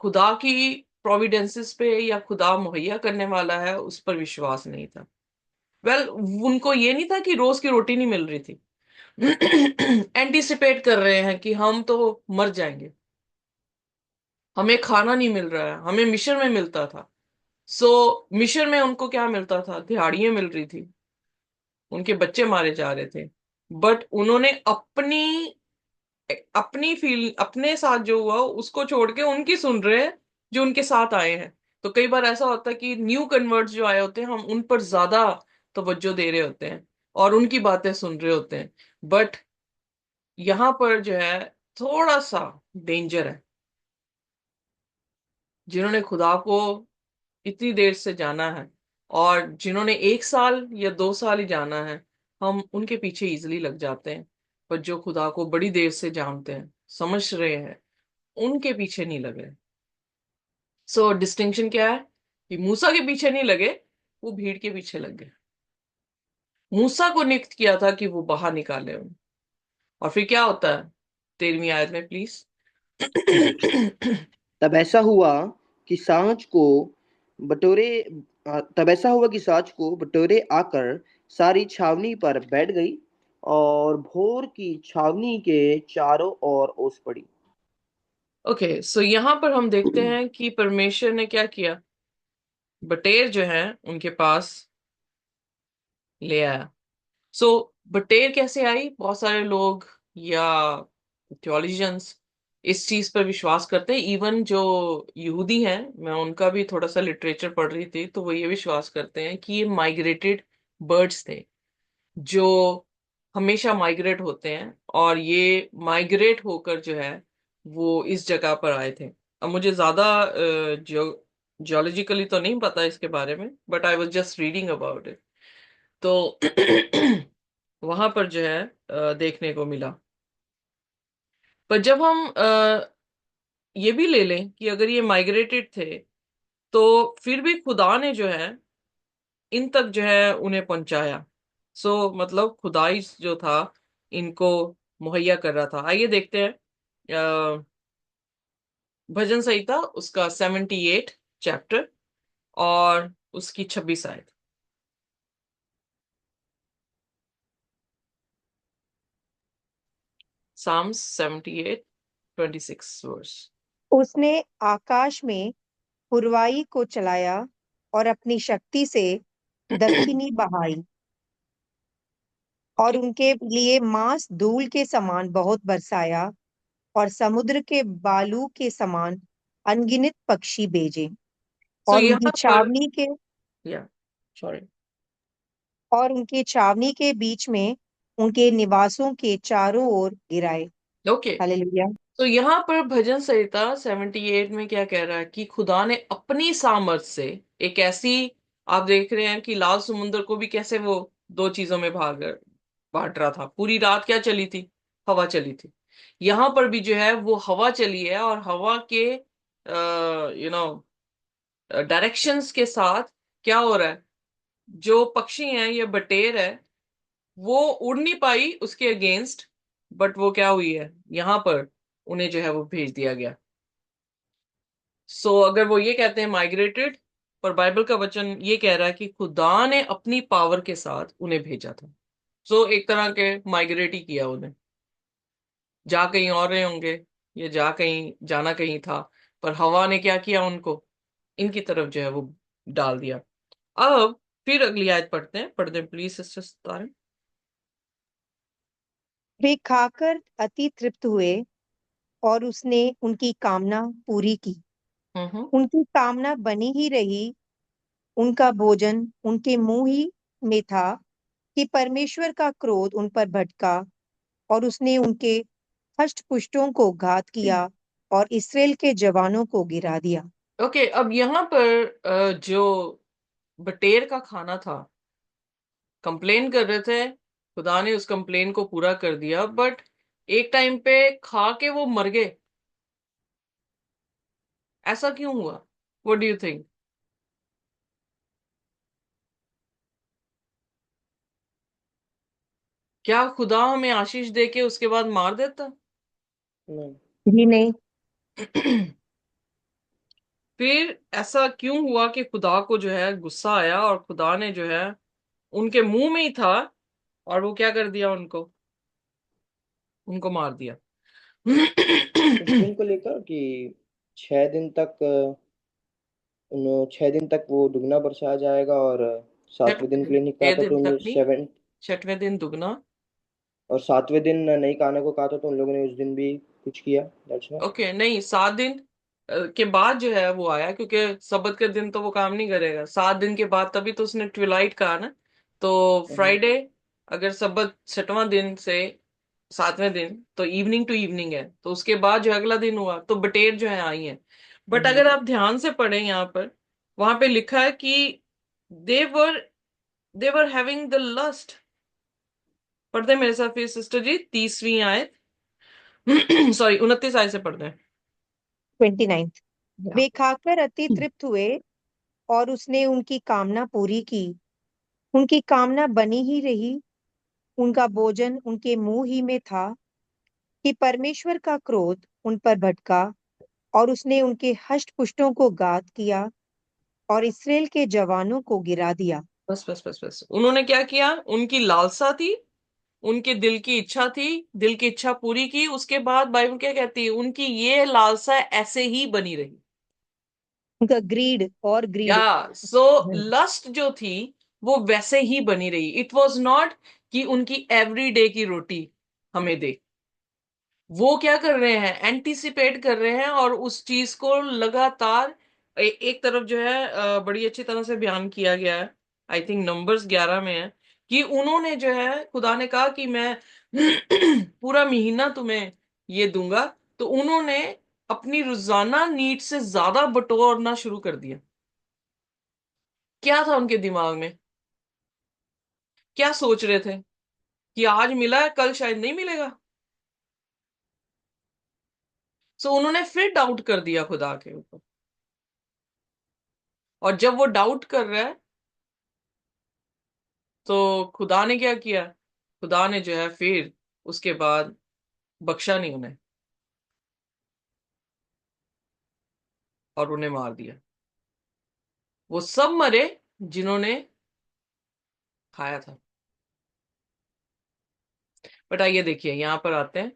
खुदा की प्रोविडेंसेस पे या खुदा मुहैया करने वाला है उस पर विश्वास नहीं था। उनको ये नहीं था कि रोज की रोटी नहीं मिल रही थी एंटिसिपेट कर रहे हैं कि हम तो मर जाएंगे, हमें खाना नहीं मिल रहा है, हमें मिशन में मिलता था। सो मिशन में उनको क्या मिलता था? दिहाड़ियां मिल रही थी, उनके बच्चे मारे जा रहे थे। बट उन्होंने अपनी अपनी फील, अपने साथ जो हुआ उसको छोड़ के उनकी सुन रहे हैं जो उनके साथ आए हैं। तो कई बार ऐसा होता है कि न्यू कन्वर्ट्स जो आए होते हैं हम उन पर ज्यादा तवज्जो दे रहे होते हैं और उनकी बातें सुन रहे होते हैं। बट यहाँ पर जो है थोड़ा सा डेंजर है। जिन्होंने खुदा को इतनी देर से जाना है, और जिन्होंने 1 साल या 2 साल ही जाना है, हम उनके पीछे इजिली लग जाते हैं। पर जो खुदा को बड़ी देर से जानते हैं, समझ रहे हैं, उनके पीछे नहीं लगे। सो डिस्टिंक्शन क्या है? कि मूसा के पीछे नहीं लगे, वो भीड़ के पीछे लग गए। मूसा को नियुक्त किया था कि वो बाहर निकाले उन्हें। और फिर क्या होता है 13वीं आयत में, प्लीज? तब ऐसा हुआ कि सांझ को बटोरे तब ऐसा हुआ कि सांझ को बटोरे आकर सारी छावनी पर बैठ गई और भोर की छावनी के चारों ओर ओस पड़ी। ओके, सो यहां पर हम देखते हैं कि परमेश्वर ने क्या किया, बटेर जो है उनके पास ले आया। सो बटेर कैसे आई? बहुत सारे लोग या थियोलॉजियंस इस चीज पर विश्वास करते हैं। इवन जो यहूदी हैं, मैं उनका भी थोड़ा सा लिटरेचर पढ़ रही थी, तो वो ये विश्वास करते हैं कि ये माइग्रेटेड बर्ड्स थे जो हमेशा माइग्रेट होते हैं, और ये माइग्रेट होकर जो है वो इस जगह पर आए थे। अब मुझे ज्यादा जियोलॉजिकली तो नहीं पता इसके बारे में, but I was just reading about it. तो वहां पर जो है देखने को मिला। पर जब हम ये भी ले लें कि अगर ये माइग्रेटेड थे, तो फिर भी खुदा ने जो है इन तक जो है उन्हें पहुंचाया। मतलब खुदाई जो था इनको मुहैया कर रहा था। आइए देखते हैं भजन संहिता उसका 78 चैप्टर और उसकी 26 आयत। Psalms 78 26 verse. उसने आकाश में पुरवाई को चलाया और अपनी शक्ति से दक्षिणी बहाई, और उनके लिए मांस धूल के समान बहुत बरसाया, और समुद्र के बालू के समान अनगिनत पक्षी भेजे, सो और यहाँ पर, या सॉरी, उनके छावनी के बीच में उनके निवासों के चारों ओर गिराए। ओके। हालेलुया। तो यहाँ पर भजन संहिता 78 में क्या कह रहा है कि खुदा ने अपनी सामर्थ से एक ऐसी, आप देख रहे हैं कि लाल समुद्र को भी कैसे वो दो चीजों में बांट रहा था। पूरी रात क्या चली थी? हवा चली थी। यहाँ पर भी जो है वो हवा चली है, और हवा के डायरेक्शंस के साथ क्या हो रहा है, जो पक्षी हैं, ये बटेर है, वो उड़ नहीं पाई उसके अगेंस्ट, बट वो क्या हुई है, यहाँ पर उन्हें जो है वो भेज दिया गया। अगर वो ये कहते हैं माइग्रेटेड, पर बाइबल का वचन ये कह रहा है कि खुदा ने अपनी पावर के साथ उन्हें भेजा था। एक तरह के माइग्रेट ही किया उन्हें। जा कहीं और रहे होंगे, ये जाना कहीं था, पर हवा ने क्या किया, उनको इनकी तरफ जो है वो डाल दिया। अब फिर अगली आयत पढ़ते हैं प्लीज सिस्टर तारे। वे खाकर अति तृप्त हुए, और उसने उनकी कामना पूरी की। हम्म। उनकी कामना बनी ही रही, उनका भोजन उनके मुंह ही में था, कि परमेश्वर का क्रोध उन पर भड़का, और उसने उनके हष्ट पुष्टों को घात किया, और इसराइल के जवानों को गिरा दिया। ओके, अब यहाँ पर जो बटेर का खाना था, कंप्लेन कर रहे थे, खुदा ने उस कंप्लेन को पूरा कर दिया, बट एक टाइम पे खा के वो मर गए। ऐसा क्यों हुआ? What do you think? क्या खुदा हमें आशीष दे के उसके बाद मार देता? नहीं। जी नहीं। फिर ऐसा क्यों हुआ कि खुदा को जो है गुस्सा आया, और खुदा ने जो है उनके मुंह में ही था, और वो क्या कर दिया, उनको मार दिया। इस दिन को लेकर कि 6 दिन तक उन 6 दिन तक वो दुगना बरसाया जाएगा, और छठ 7वें दिन के लिए नहीं कहा छह था दिन तो तक उन नहीं, 7, 6वें दिन दुगना। और 7वें दिन नहीं खाने को कहा था तो उन लोगों ने उस दिन भी कुछ किया। That's why. ओके, नहीं, 7 दिन के बाद जो है वो आया, क्योंकि सबत के दिन तो वो काम नहीं करेगा। 7 दिन के बाद तभी तो उसने ट्विलाइट कहा ना। तो फ्राइडे, अगर सबत 6वां दिन से 7वें दिन, तो इवनिंग टू इवनिंग है, तो उसके बाद जो अगला दिन हुआ, तो बटेर जो है आई है। बट अगर आप ध्यान से पढ़ें यहाँ पर, वहां पे लिखा है कि दे वर दे वर हैविंग द लस्ट। पढ़ते हैं मेरे साथ फिर सिस्टर जी, 30वीं आयत, सॉरी 29 आयत से पढ़ते 29। हैं। वे खाकर अति तृप्त हुए, और उसने उनकी कामना पूरी की। उनकी कामना बनी ही रही, उनका भोजन उनके मुंह ही में था, कि परमेश्वर का क्रोध उन पर भड़का, और उसने उनके हष्ट पुष्टों को घात किया, और इसराइल के जवानों को गिरा दिया। बस बस बस बस, उन्होंने क्या किया, उनकी लालसा थी, उनके दिल की इच्छा थी, दिल की इच्छा पूरी की। उसके बाद बाइबल क्या कहती है, उनकी ये लालसा ऐसे ही बनी रही। उनका ग्रीड और ग्रीड। या लस्ट जो थी वो वैसे ही बनी रही। इट वॉज नॉट कि उनकी एवरी डे की रोटी हमें दे। वो क्या कर रहे हैं, एंटीसिपेट कर रहे हैं और उस चीज को लगातार एक तरफ जो है बड़ी अच्छी तरह से बयान किया गया है, आई थिंक नंबर्स 11 में है, कि उन्होंने जो है, खुदा ने कहा कि मैं पूरा महीना तुम्हें ये दूंगा, तो उन्होंने अपनी रोजाना नीड से ज्यादा बटोरना शुरू कर दिया। क्या था उनके दिमाग में, क्या सोच रहे थे कि आज मिला है कल शायद नहीं मिलेगा। सो उन्होंने फिर डाउट कर दिया खुदा के ऊपर, और जब वो डाउट कर रहा है तो खुदा ने क्या किया, खुदा ने जो है फिर उसके बाद बख्शा नहीं उन्हें और उन्हें मार दिया। वो सब मरे जिन्होंने खाया था। बट आइए देखिए, यहाँ पर आते हैं,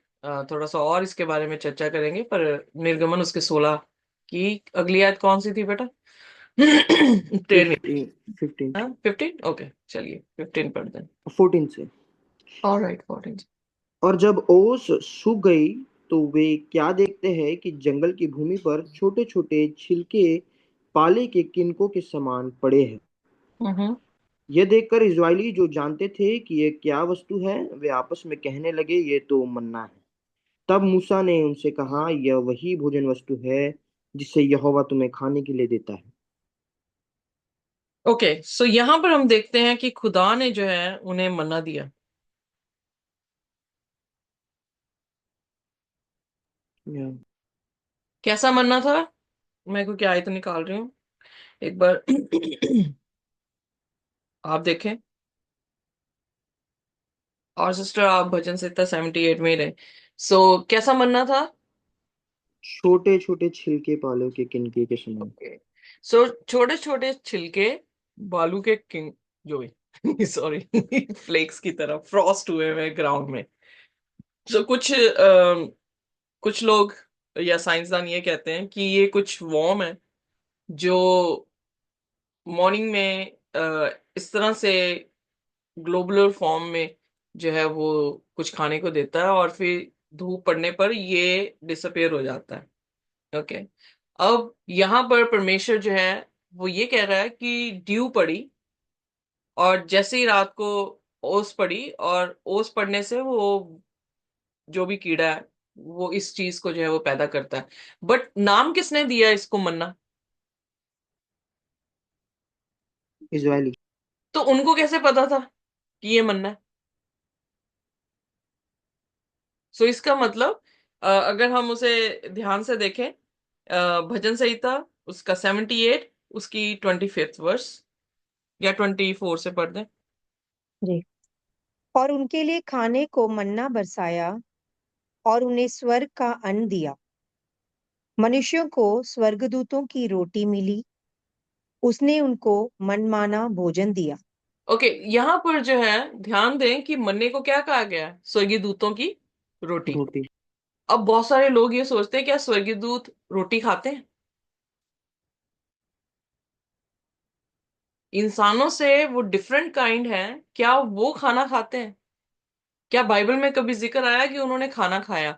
थोड़ा सा और इसके बारे में चर्चा करेंगे, पर निर्गमन उसके 16 की अगली आयत कौन सी थी बेटा? 10। 15 हाँ 15, ओके चलिए 15 पढ़ दें। 14 से। ऑलराइट 14। और जब ओस सूख गई तो वे क्या देखते हैं कि जंगल की भूमि पर छोटे छोटे छिलके पाले के किनकों के समान पड़े हैं। हम्म। यह देखकर इजरायली जो जानते थे कि यह क्या वस्तु है, वे आपस में कहने लगे, ये तो मन्ना है। तब मूसा ने उनसे कहा, यह वही भोजन वस्तु है जिसे यहोवा तुम्हें खाने के लिए देता है। ओके, सो यहां पर हम देखते हैं कि खुदा ने जो है उन्हें मन्ना दिया। या, कैसा मन्ना था? मैं को क्या आयत निकाल रही हूँ एक बार। आप देखें, और सिस्टर आप भजन संहिता 78 में ही रहे। सो कैसा मन्ना था? छोटे छोटे छिलके पालों के किनके के समान। ओके, सो छोटे छोटे छिलके बालू के किंग जो भी सॉरी फ्लेक्स की तरह फ्रॉस्ट हुए हुए ग्राउंड में। सो कुछ लोग या साइंसदान ये कहते हैं कि ये कुछ वॉर्म है जो मॉर्निंग में इस तरह से ग्लोबुलर फॉर्म में जो है वो कुछ खाने को देता है, और फिर धूप पड़ने पर ये डिसअपेयर हो जाता है। ओके, अब यहाँ पर परमेश्वर जो है वो ये कह रहा है कि ड्यू पड़ी, और जैसे ही रात को ओस पड़ी, और ओस पड़ने से वो जो भी कीड़ा है वो इस चीज को जो है वो पैदा करता है। बट नाम किसने दिया इसको मन्ना? इजरायली। तो उनको कैसे पता था कि ये मन्ना है? सो इसका मतलब, अगर हम उसे ध्यान से देखें, भजन संहिता उसका 78, उसकी 25th वर्स या 24 से पढ़ दें। जी। और उनके लिए खाने को मन्ना बरसाया और उन्हें स्वर्ग का अन्न दिया। मनुष्यों को स्वर्गदूतों की रोटी मिली, उसने उनको मनमाना भोजन दिया। ओके, यहाँ पर जो है ध्यान दें कि मन्ने को क्या कहा गया है? स्वर्गीय दूतों की रोटी। रोटी। अब बहुत सारे लोग ये सोचते हैं क्या स्वर्गीय दूत रोटी खाते हैं? इंसानों से वो डिफरेंट काइंड है, क्या वो खाना खाते हैं? क्या बाइबल में कभी जिक्र आया कि उन्होंने खाना खाया?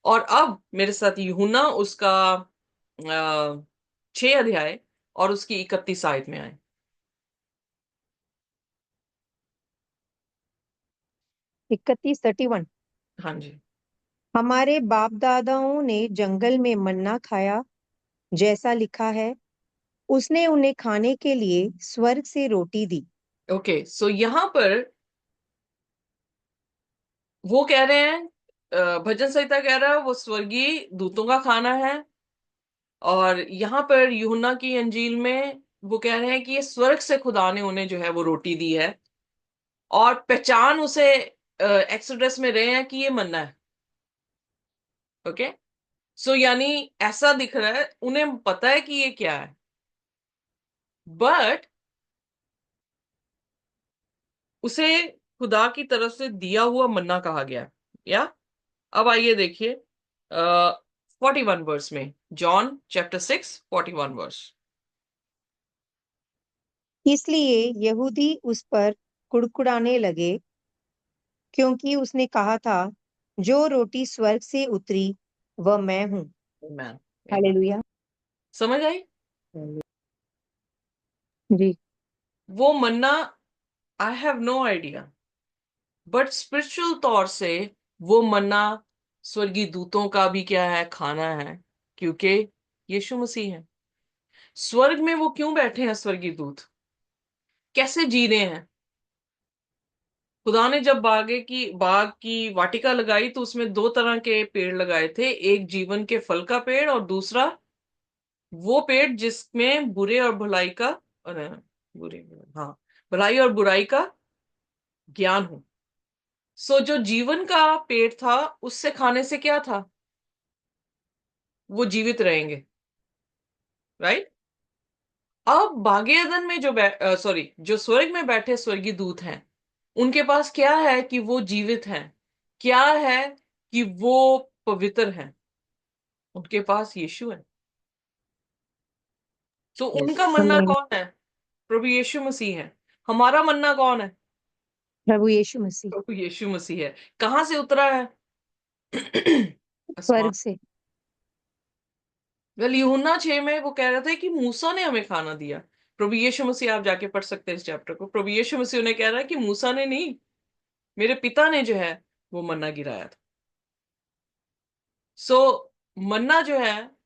और अब मेरे साथ यूहन्ना उसका 6 अध्याय और उसकी 31 आयत में आए। 31 31। हाँ जी। हमारे बाप दादाओं ने जंगल में मन्ना खाया, जैसा लिखा है, उसने उन्हें खाने के लिए स्वर्ग से रोटी दी। ओके, सो यहाँ पर वो कह रहे हैं, भजन संहिता कह रहा है वो स्वर्गीय दूतों का खाना है, और यहाँ पर यूहन्ना की अंजील में वो कह रहे हैं कि ये स्वर्ग से खुदा ने उन्हें जो है वो रोटी दी है, और पहचान उसे एक्सोडस में रहे हैं कि ये मन्ना है। ओके, सो यानी ऐसा दिख रहा है उन्हें पता है कि ये क्या है, बट उसे खुदा की तरफ से दिया हुआ मन्ना कहा गया। या अब आइए देखिए 41 वर्स में, जॉन चैप्टर 6 41 वर्स। इसलिए यहूदी उस पर कुड़कुड़ाने लगे, क्योंकि उसने कहा था, जो रोटी स्वर्ग से उतरी वह मैं हूँ। Amen. Amen. हालेलुया। समझ आई? जी। वो manna, I have no idea, but spiritual तौर से वो मन्ना स्वर्गीय दूतों का भी क्या है, खाना है, क्योंकि यीशु मसीह है। स्वर्ग में वो क्यों बैठे हैं स्वर्गीय दूत, कैसे जी रहे हैं? खुदा ने जब बाग की वाटिका लगाई तो उसमें दो तरह के पेड़ लगाए थे, एक जीवन के फल का पेड़ और दूसरा वो पेड़ जिसमें बुरे और भलाई का, अरे बुरे, हाँ, भलाई और बुराई का ज्ञान हो। सो जो जीवन का पेड़ था उससे खाने से क्या था, वो जीवित रहेंगे, राइट। अब बागे अदन में जो स्वर्ग में बैठे स्वर्गीय दूत हैं, उनके पास क्या है कि वो जीवित हैं, क्या है कि वो पवित्र हैं, उनके पास यीशु है। तो यस। उनका मन्ना आमीन। कौन है? प्रभु यीशु मसीह है। हमारा मन्ना कौन है? प्रभु यीशु मसीह। प्रभु यीशु मसीह है। कहां से उतरा है? आसमान। स्वर्ग से। वेल यूहन्ना 6 में वो कह रहे थे कि मूसा ने हमें खाना दिया। प्रभु यीशु मसीह, आप जाके पढ़ सकते हैं इस चैप्टर को, प्रभु यीशु मसीह ने कह रहा है कि मूसा ने नहीं, मेरे पिता ने जो है वो मन्ना गिराया था। सो मन्ना जो है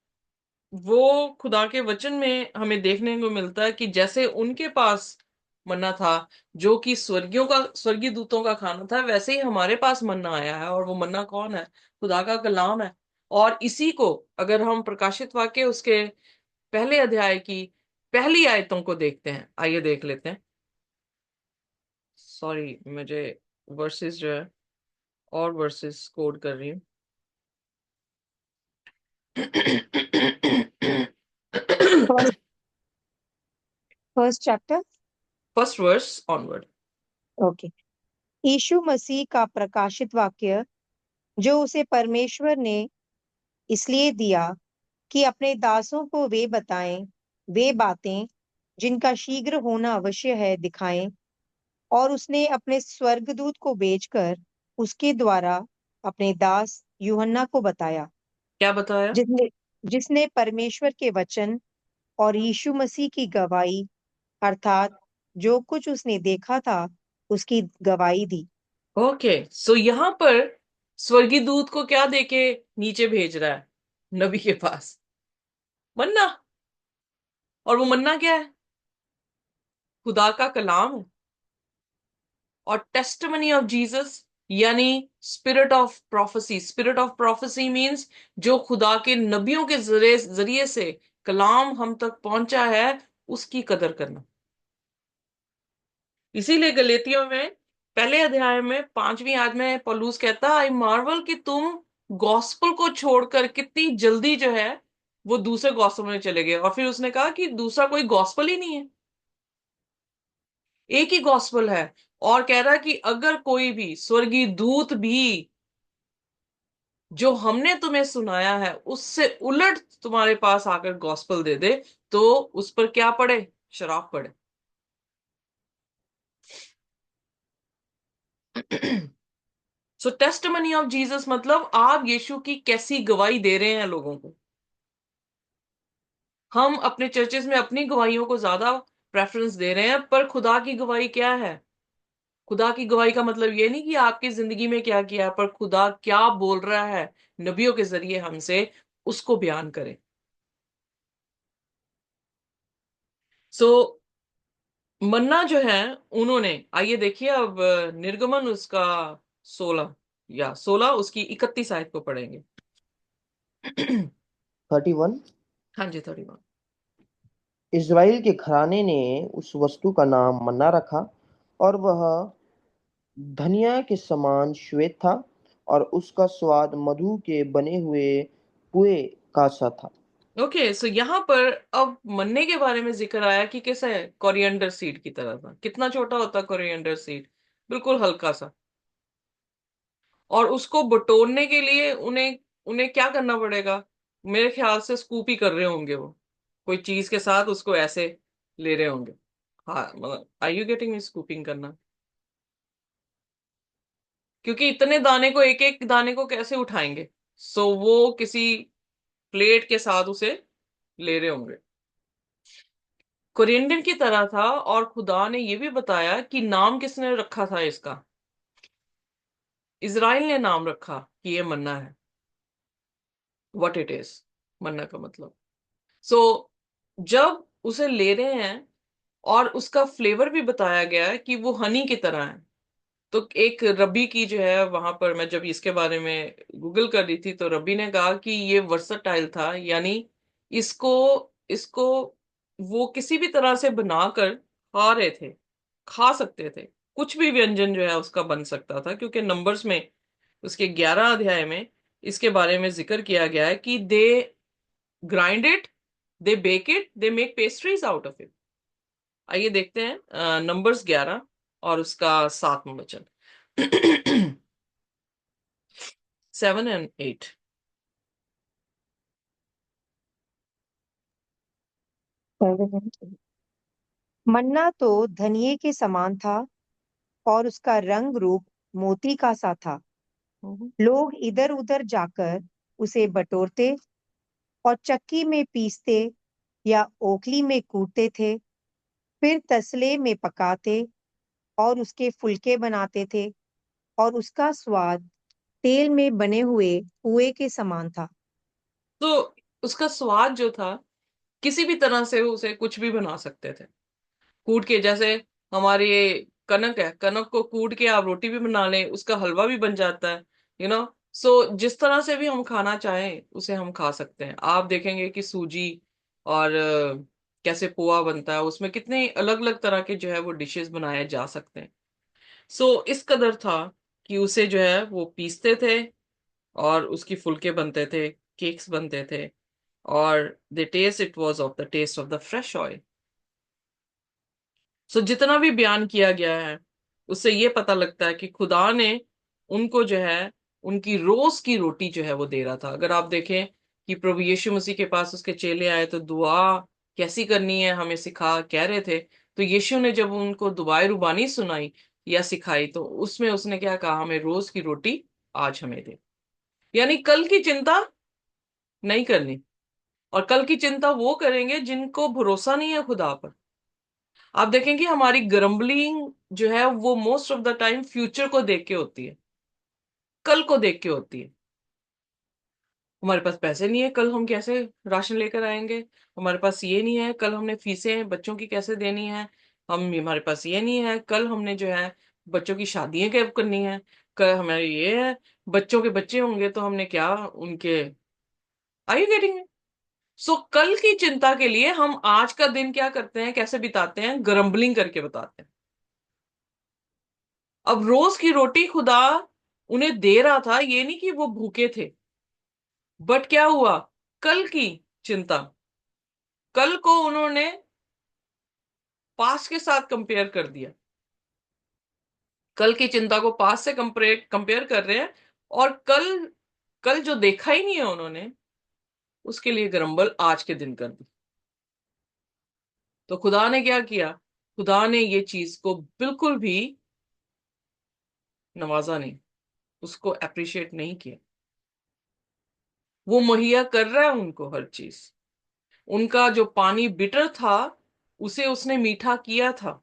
वो खुदा के वचन में हमें देखने को मिलता है कि जैसे उनके पास मन्ना था जो कि स्वर्गीय दूतों का खाना था, वैसे ही हमारे पास मन्ना आया है। और वो मन्ना कौन है? खुदा का कलाम है। और इसी को अगर हम प्रकाशित वाक्य उसके पहले अध्याय की पहली आयतों को देखते हैं, आइए देख लेते हैं। सॉरी, मुझे वर्सेस जो है और वर्सेस कोड कर रही हूँ। First first chapter. First verse onward. Okay. यीशु मसीह का प्रकाशित वाक्य जो उसे परमेश्वर ने इसलिए दिया कि अपने दासों को वे बताएं वे बातें जिनका शीघ्र होना अवश्य है दिखाएं। और उसने अपने स्वर्गदूत को भेजकर उसके द्वारा अपने दास यूहन्ना को बताया, क्या बताया? जिसने जिसने परमेश्वर के वचन और यीशु मसीह की गवाही, अर्थात जो कुछ उसने देखा था उसकी गवाही दी। ओके, सो यहां पर स्वर्गीय दूत को क्या देके नीचे भेज रहा है नबी के पास? मन्ना। और वो मन्ना क्या है? खुदा का कलाम है। और टेस्टमनी ऑफ जीसस, यानी स्पिरिट ऑफ प्रोफेसी मींस जो खुदा के नबियों के जरिए से कलाम हम तक पहुंचा है, उसकी कदर करना। इसीलिए गलेतियों में पहले अध्याय में 5वीं आयत में पौलुस कहता, आई मार्वल कि तुम गॉस्पल को छोड़कर कितनी जल्दी जो है वो दूसरे गॉस्पल में चले गए। और फिर उसने कहा कि दूसरा कोई गॉस्पल ही नहीं है, एक ही गॉस्पल है। और कह रहा है कि अगर कोई भी स्वर्गीय दूत भी जो हमने तुम्हें सुनाया है उससे उलट तुम्हारे पास आकर गॉस्पल दे दे, तो उस पर क्या पड़े? शराब पड़े। सो टेस्टमनी ऑफ जीसस मतलब आप यीशु की कैसी गवाही दे रहे हैं लोगों को। हम अपने चर्चेस में अपनी गवाहियों को ज्यादा प्रेफरेंस दे रहे हैं, पर खुदा की गवाही क्या है? खुदा की गवाही का मतलब ये नहीं कि आपकी जिंदगी में क्या किया है, पर खुदा क्या बोल रहा है नबियों के जरिए हमसे, उसको बयान करें। सो मन्ना जो है उन्होंने, आइए देखिए अब निर्गमन उसका 16 उसकी 31 आयत को पढ़ेंगे। 31। हाँ जी, 31। इज़राइल के घराने ने उस वस्तु का नाम मन्ना रखा, और वह धनिया के समान श्वेत था, और उसका स्वाद मधु के बने हुए पुए का सा था। ओके, सो यहाँ पर अब मन्ने के बारे में जिक्र आया कि कैसा है, कोरिएंडर सीड की तरह था। कितना छोटा होता कोरिएंडर सीड, बिल्कुल हल्का सा। और उसको बटोरने के लिए उन्हें उन्हें क्या करना पड़ेगा? मेरे ख्याल से स्कूप ही कर रहे होंगे वो, कोई चीज के साथ उसको ऐसे ले रहे होंगे। हाँ, मतलब आई यू गेटिंग मी? स्कूपिंग करना। क्योंकि इतने दाने को, एक एक दाने को कैसे उठाएंगे। सो वो किसी प्लेट के साथ उसे ले रहे होंगे। कोरिएंडर की तरह था, और खुदा ने यह भी बताया कि नाम किसने रखा था इसका। इज़राइल ने नाम रखा कि ये मन्ना है, व्हाट इट इज, मन्ना का मतलब। सो जब उसे ले रहे हैं, और उसका फ्लेवर भी बताया गया है कि वो हनी की तरह है। तो एक रबी की जो है, वहां पर मैं जब इसके बारे में गूगल कर रही थी, तो रबी ने कहा कि ये वर्सटाइल था, यानी इसको इसको वो किसी भी तरह से बनाकर खा रहे थे, खा सकते थे। कुछ भी व्यंजन जो है उसका बन सकता था, क्योंकि नंबर्स में उसके 11 अध्याय में इसके बारे में जिक्र किया गया है कि they grind it, they bake it, they make pastries out of it. आइए देखते हैं नंबर्स 11 और उसका 7वां वचन। 7 and 8। मन्ना तो धनिये के समान था और उसका रंग रूप मोती का सा था। लोग इधर उधर जाकर उसे बटोरते और चक्की में पीसते या ओखली में कूटते थे, फिर तसले में पकाते और उसके फुलके बनाते थे, और उसका स्वाद तेल में बने हुए पुए के समान था। तो उसका स्वाद जो था, किसी भी तरह से उसे कुछ भी बना सकते थे कूट के। जैसे हमारे ये कनक है, कनक को कूट के आप रोटी भी बना लें, उसका हलवा भी बन जाता है, यू नो। सो जिस तरह से भी हम खाना चाहें उसे हम खा सकते हैं। आप देखेंगे कि सूजी और कैसे पोहा बनता है, उसमें कितने अलग अलग तरह के जो है वो डिशेस बनाए जा सकते हैं। सो इस कदर था कि उसे जो है वो पीसते थे, और उसकी फुलके बनते थे, केक्स बनते थे, और the taste it was of the taste of the fresh oil. So जितना भी बयान किया गया है, उससे ये पता लगता है कि खुदा ने उनको जो है उनकी रोज की रोटी जो है वो दे रहा था। अगर आप देखें कि प्रभु यीशु मसीह के पास उसके चेले आए, तो दुआ कैसी करनी है हमें सिखा कह रहे थे। तो यीशु ने जब उनको दुआए रुबानी सुनाई या सिखाई, तो उसमें उसने क्या कहा, हमें रोज की रोटी आज हमें दे। यानी कल की चिंता नहीं करनी, और कल की चिंता वो करेंगे जिनको भरोसा नहीं है खुदा पर। आप देखेंगे हमारी ग्रम्बलिंग जो है वो most of the time future को देख के होती है, कल को देख के होती है। हमारे पास पैसे नहीं है, कल हम कैसे राशन लेकर आएंगे। हमारे पास ये नहीं है, कल हमने फीसें बच्चों की कैसे देनी है। हमारे पास ये नहीं है, कल हमने जो है बच्चों की शादियां कब करनी है। कल हमारे ये है, बच्चों के बच्चे होंगे तो हमने क्या उनके, आर यू गेटिंग। सो कल की चिंता के लिए हम आज का दिन क्या करते हैं, कैसे बिताते हैं, ग्रम्बलिंग करके बताते हैं। अब रोज की रोटी खुदा उन्हें दे रहा था, ये नहीं कि वो भूखे थे, बट क्या हुआ, कल की चिंता। कल को उन्होंने पास के साथ कंपेयर कर दिया, कल की चिंता को पास से कंपेयर कंपेयर कर रहे हैं, और कल कल जो देखा ही नहीं है उन्होंने, उसके लिए ग्रम्बल आज के दिन कर दी। तो खुदा ने क्या किया, खुदा ने ये चीज को बिल्कुल भी नवाजा नहीं, उसको अप्रिशिएट नहीं किया। वो मुहैया कर रहा है उनको हर चीज। उनका जो पानी बिटर था, उसे उसने मीठा किया था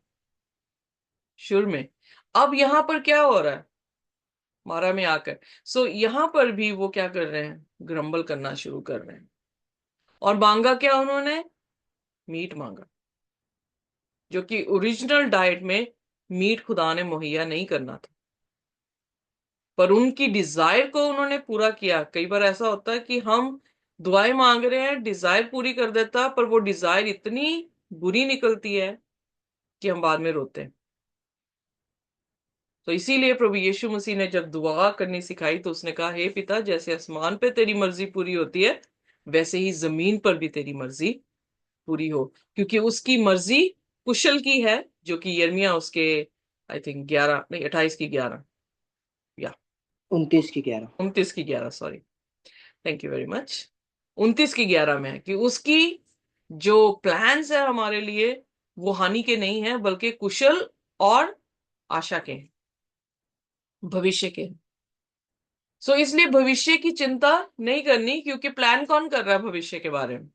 शुरू में। अब यहां पर क्या हो रहा है, मारा में आकर। सो यहां पर भी वो क्या कर रहे हैं, ग्रम्बल करना शुरू कर रहे हैं। और मांगा क्या उन्होंने, मीट मांगा, जो कि ओरिजिनल डाइट में मीट खुदा ने मुहैया नहीं करना था। पर उनकी डिजायर को उन्होंने पूरा किया। कई बार ऐसा होता है कि हम दुआएं मांग रहे हैं, डिजायर पूरी कर देता, पर वो डिजायर इतनी बुरी निकलती है कि हम बाद में रोते हैं। तो इसीलिए प्रभु यीशु मसीह ने जब दुआ करनी सिखाई, तो उसने कहा, हे पिता, जैसे आसमान पे तेरी मर्जी पूरी होती है, वैसे ही जमीन पर भी तेरी मर्जी पूरी हो। क्योंकि उसकी मर्जी कुशल की है, जो कि यिर्मयाह उसके आई थिंक 11 नहीं 28 की 11 या 29 की 11। 29 की 11, sorry, thank you very much. 29 की 11 में है कि उसकी जो प्लान्स है हमारे लिए, वो हानि के नहीं है, बल्कि कुशल और आशा के हैं। भविष्य के। सो इसलिए भविष्य की चिंता नहीं करनी, क्योंकि प्लान कौन कर रहा है भविष्य के बारे में?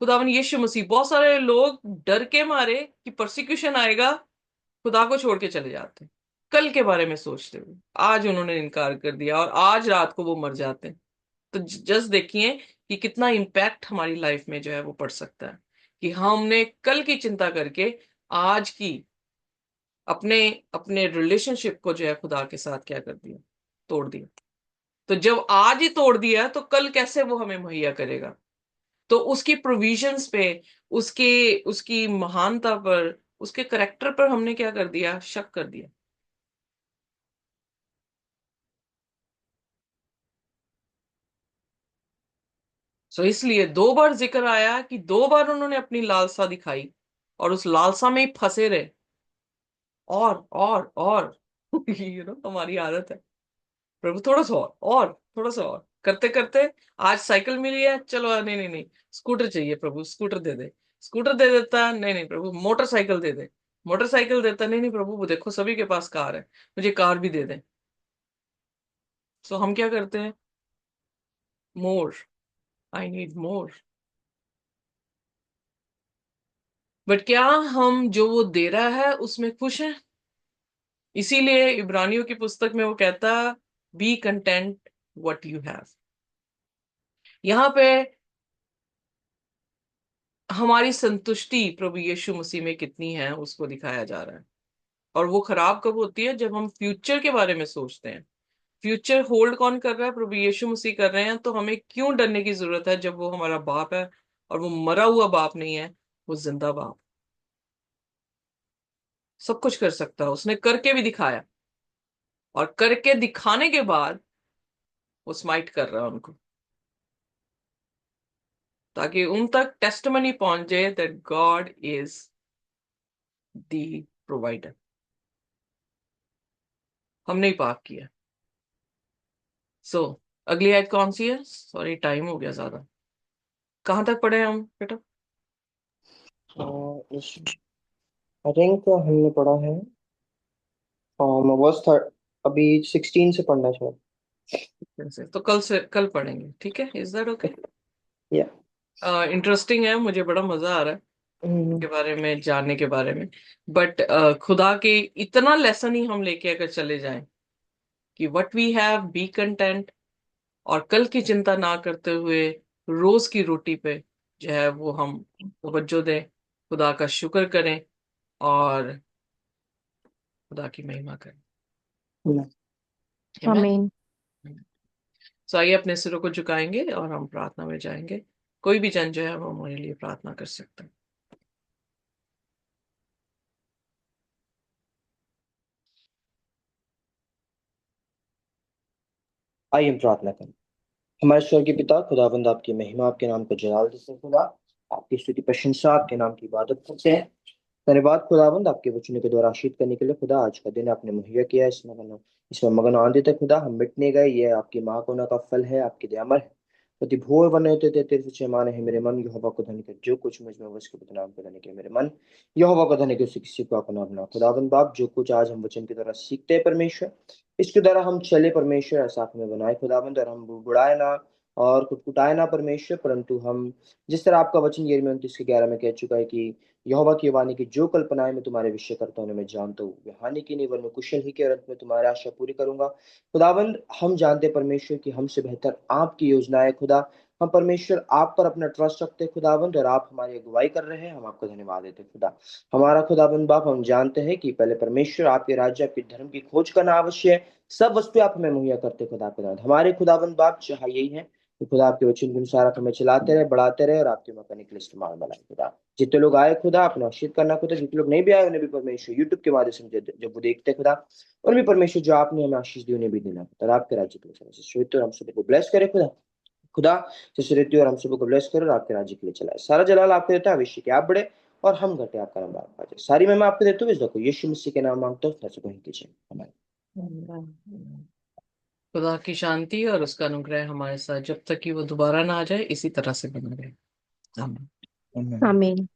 खुदावन यीशु मसीह। बहुत सारे लोग डर के मारे कि परसिक्यूशन आएगा खुदा को छोड़ के चले जाते हैं, कल के बारे में सोचते हुए। आज उन्होंने इनकार कर दिया और आज रात को वो मर जाते हैं। तो जस्ट देखिए कि कितना इम्पैक्ट हमारी लाइफ में जो है वो पड़ सकता है, कि हमने कल की चिंता करके आज की अपने अपने रिलेशनशिप को जो है खुदा के साथ क्या कर दिया, तोड़ दिया। तो जब आज ही तोड़ दिया तो कल कैसे वो हमें मुहैया करेगा? तो उसकी प्रोविजंस पे, उसके उसकी महानता पर, उसके करेक्टर पर हमने क्या कर दिया, शक कर दिया। सो इसलिए दो बार जिक्र आया कि दो बार उन्होंने अपनी लालसा दिखाई और उस लालसा में ही फंसे रहे। और हमारी आदत है, प्रभु थोड़ा सा और थोड़ा सा और करते करते, आज साइकिल मिली है, चलो नहीं नहीं नहीं, स्कूटर चाहिए प्रभु, स्कूटर दे दे। स्कूटर दे देता, नहीं नहीं प्रभु मोटरसाइकिल दे दे। मोटरसाइकिल देता, नहीं नहीं प्रभु वो देखो सभी के पास कार है, मुझे कार भी दे दे। सो हम क्या करते हैं? मोर, आई नीड मोर। बट क्या हम जो वो दे रहा है उसमें खुश हैं? इसीलिए इब्रानियों की पुस्तक में वो कहता, B content what you have. यहाँ पे हमारी संतुष्टि प्रभु यीशु मसीह में कितनी है उसको दिखाया जा रहा है। और वो खराब कब होती है? जब हम फ्यूचर के बारे में सोचते हैं। फ्यूचर होल्ड कौन कर रहा है? प्रभु यीशु मसीह कर रहे हैं। तो हमें क्यों डरने की जरूरत है जब वो हमारा बाप है? और वो मरा हुआ बाप नहीं है, वो जिंदा बाप, सब कुछ कर सकता है, उसने करके भी दिखाया। और करके दिखाने के बाद वो स्माइट कर रहा है उनको, ताकि उन तक टेस्टमनी पहुंच जाए that God is the provider. हमने ही पाप किया। सो अगली आयत कौन सी है? सॉरी टाइम हो गया ज्यादा। कहां तक पढ़े हम बेटा? आई थिंक हमने पढ़ा है वर्स थर्ड, अभी 16 से पढ़ना है शायद। तो कल से कल पढ़ेंगे, ठीक है? Is that okay? या इंटरेस्टिंग है, मुझे बड़ा मजा आ रहा है हम्म, के बारे में जानने के बारे में। बट खुदा के इतना लेसन ही हम लेके अगर चले जाएं कि what we have, be content, और कल की चिंता ना करते हुए रोज की रोटी पे जो है वो हम तवज्जो दें, खुदा का शुक्र करें और खुदा की महिमा करें। आमीन। आमीन। सो आइए अपने सिरों को झुकाएंगे और हम प्रार्थना में जाएंगे। कोई भी जन जो है वो हमारे लिए प्रार्थना कर सकता है। आइए हम प्रार्थना करें। हमारे स्वर्गीय पिता, खुदावंद आपकी महिमा, आपके नाम को जलाल देते हैं खुदा। आपकी स्तुति प्रशंसा, आपके नाम की इबादत करते हैं। धन्यवाद खुदावंद, आपके वचनों के द्वारा आशीष करने के लिए खुदा। आज का दिन आपने मुहैया किया है, इसमें मगन आनंदित है खुदा। हम मिटने गए, ये आपकी महाकरुणा का फल है, आपकी दयामय है। प्रति भोर बने होते थे तेरे से माने है मेरे मन, यहोवा को धन्य कर जो कुछ मुझ में वश के नाम को धन्य किया मेरे मन। यहोवा को धन्य कर उसे किसी को अपना बना। खुदावंद बाप, जो कुछ आज हम वचन के द्वारा सीखते हैं परमेश्वर, इसके द्वारा हम चले परमेश्वर, ऐसा हमें बनाए खुदावंद। और हम बुड़ाए ना और कुटकुटाए ना परमेश्वर, परंतु हम जिस तरह आपका वचन यिर्मयाह 29:11 में कह चुका है कि यहोवा की वाणी की जो कल्पनाएं मैं तुम्हारे विषय करता हूं, उन्हें मैं जानता हूँ। वे हानि की नहीं वरन कुशल ही के, और अंत में तुम्हारी आशा पूरी करूंगा। खुदावंद, हम जानते हैं परमेश्वर की हमसे बेहतर आपकी योजना है खुदा। हम परमेश्वर आप पर अपना ट्रस्ट रखते हैं खुदावंद, और आप हमारी अगुवाई कर रहे हैं, हम आपको धन्यवाद देते हैं खुदा। हमारा खुदावंद बाप, हम जानते हैं कि पहले परमेश्वर आपके राज्य, आपके धर्म की खोज करना आवश्यक है। सब वस्तु आप हमें मुहैया करते खुदा। खुदा हमारे खुदावंद बाप चाह यही है कि खुदा आपके वचन के अनुसार आप हमें चलाते रहे, बढ़ाते रहे, और आपके मकानी के लिए इस्तेमाल बनाए खुदा। जितने लोग आए खुदा, अपना आशीष करना खुदा। जितने लोग नहीं भी आए, उन्हें भी परमेश्वर यूट्यूब के माध्यम से जब वो देखते हैं खुदा, उन्हें भी परमेश्वर जो आपने हमें आशीष दी उन्हें भी देना खुदा। और आपके राज्य के लिए चलाए, और हम सबको ब्लेस करे खुदा। खुदा जैसे रहती और हम सबको ब्लेस करो, और आपके राज्य के लिए चलाए। सारा जलाल आपको देता है, अभिषेक कि आप बड़े और हम घटे, आपका नाम बार पाए। सारी महिमा आपको देते हुए इसको यीशु मसीह के नाम मांगता हूँ, ऐसे कहीं कीजिए हमारे। खुदा की शांति और उसका अनुग्रह हमारे साथ जब तक कि वो दोबारा ना आ जाए इसी तरह से बना रहे। आमीन। आमीन।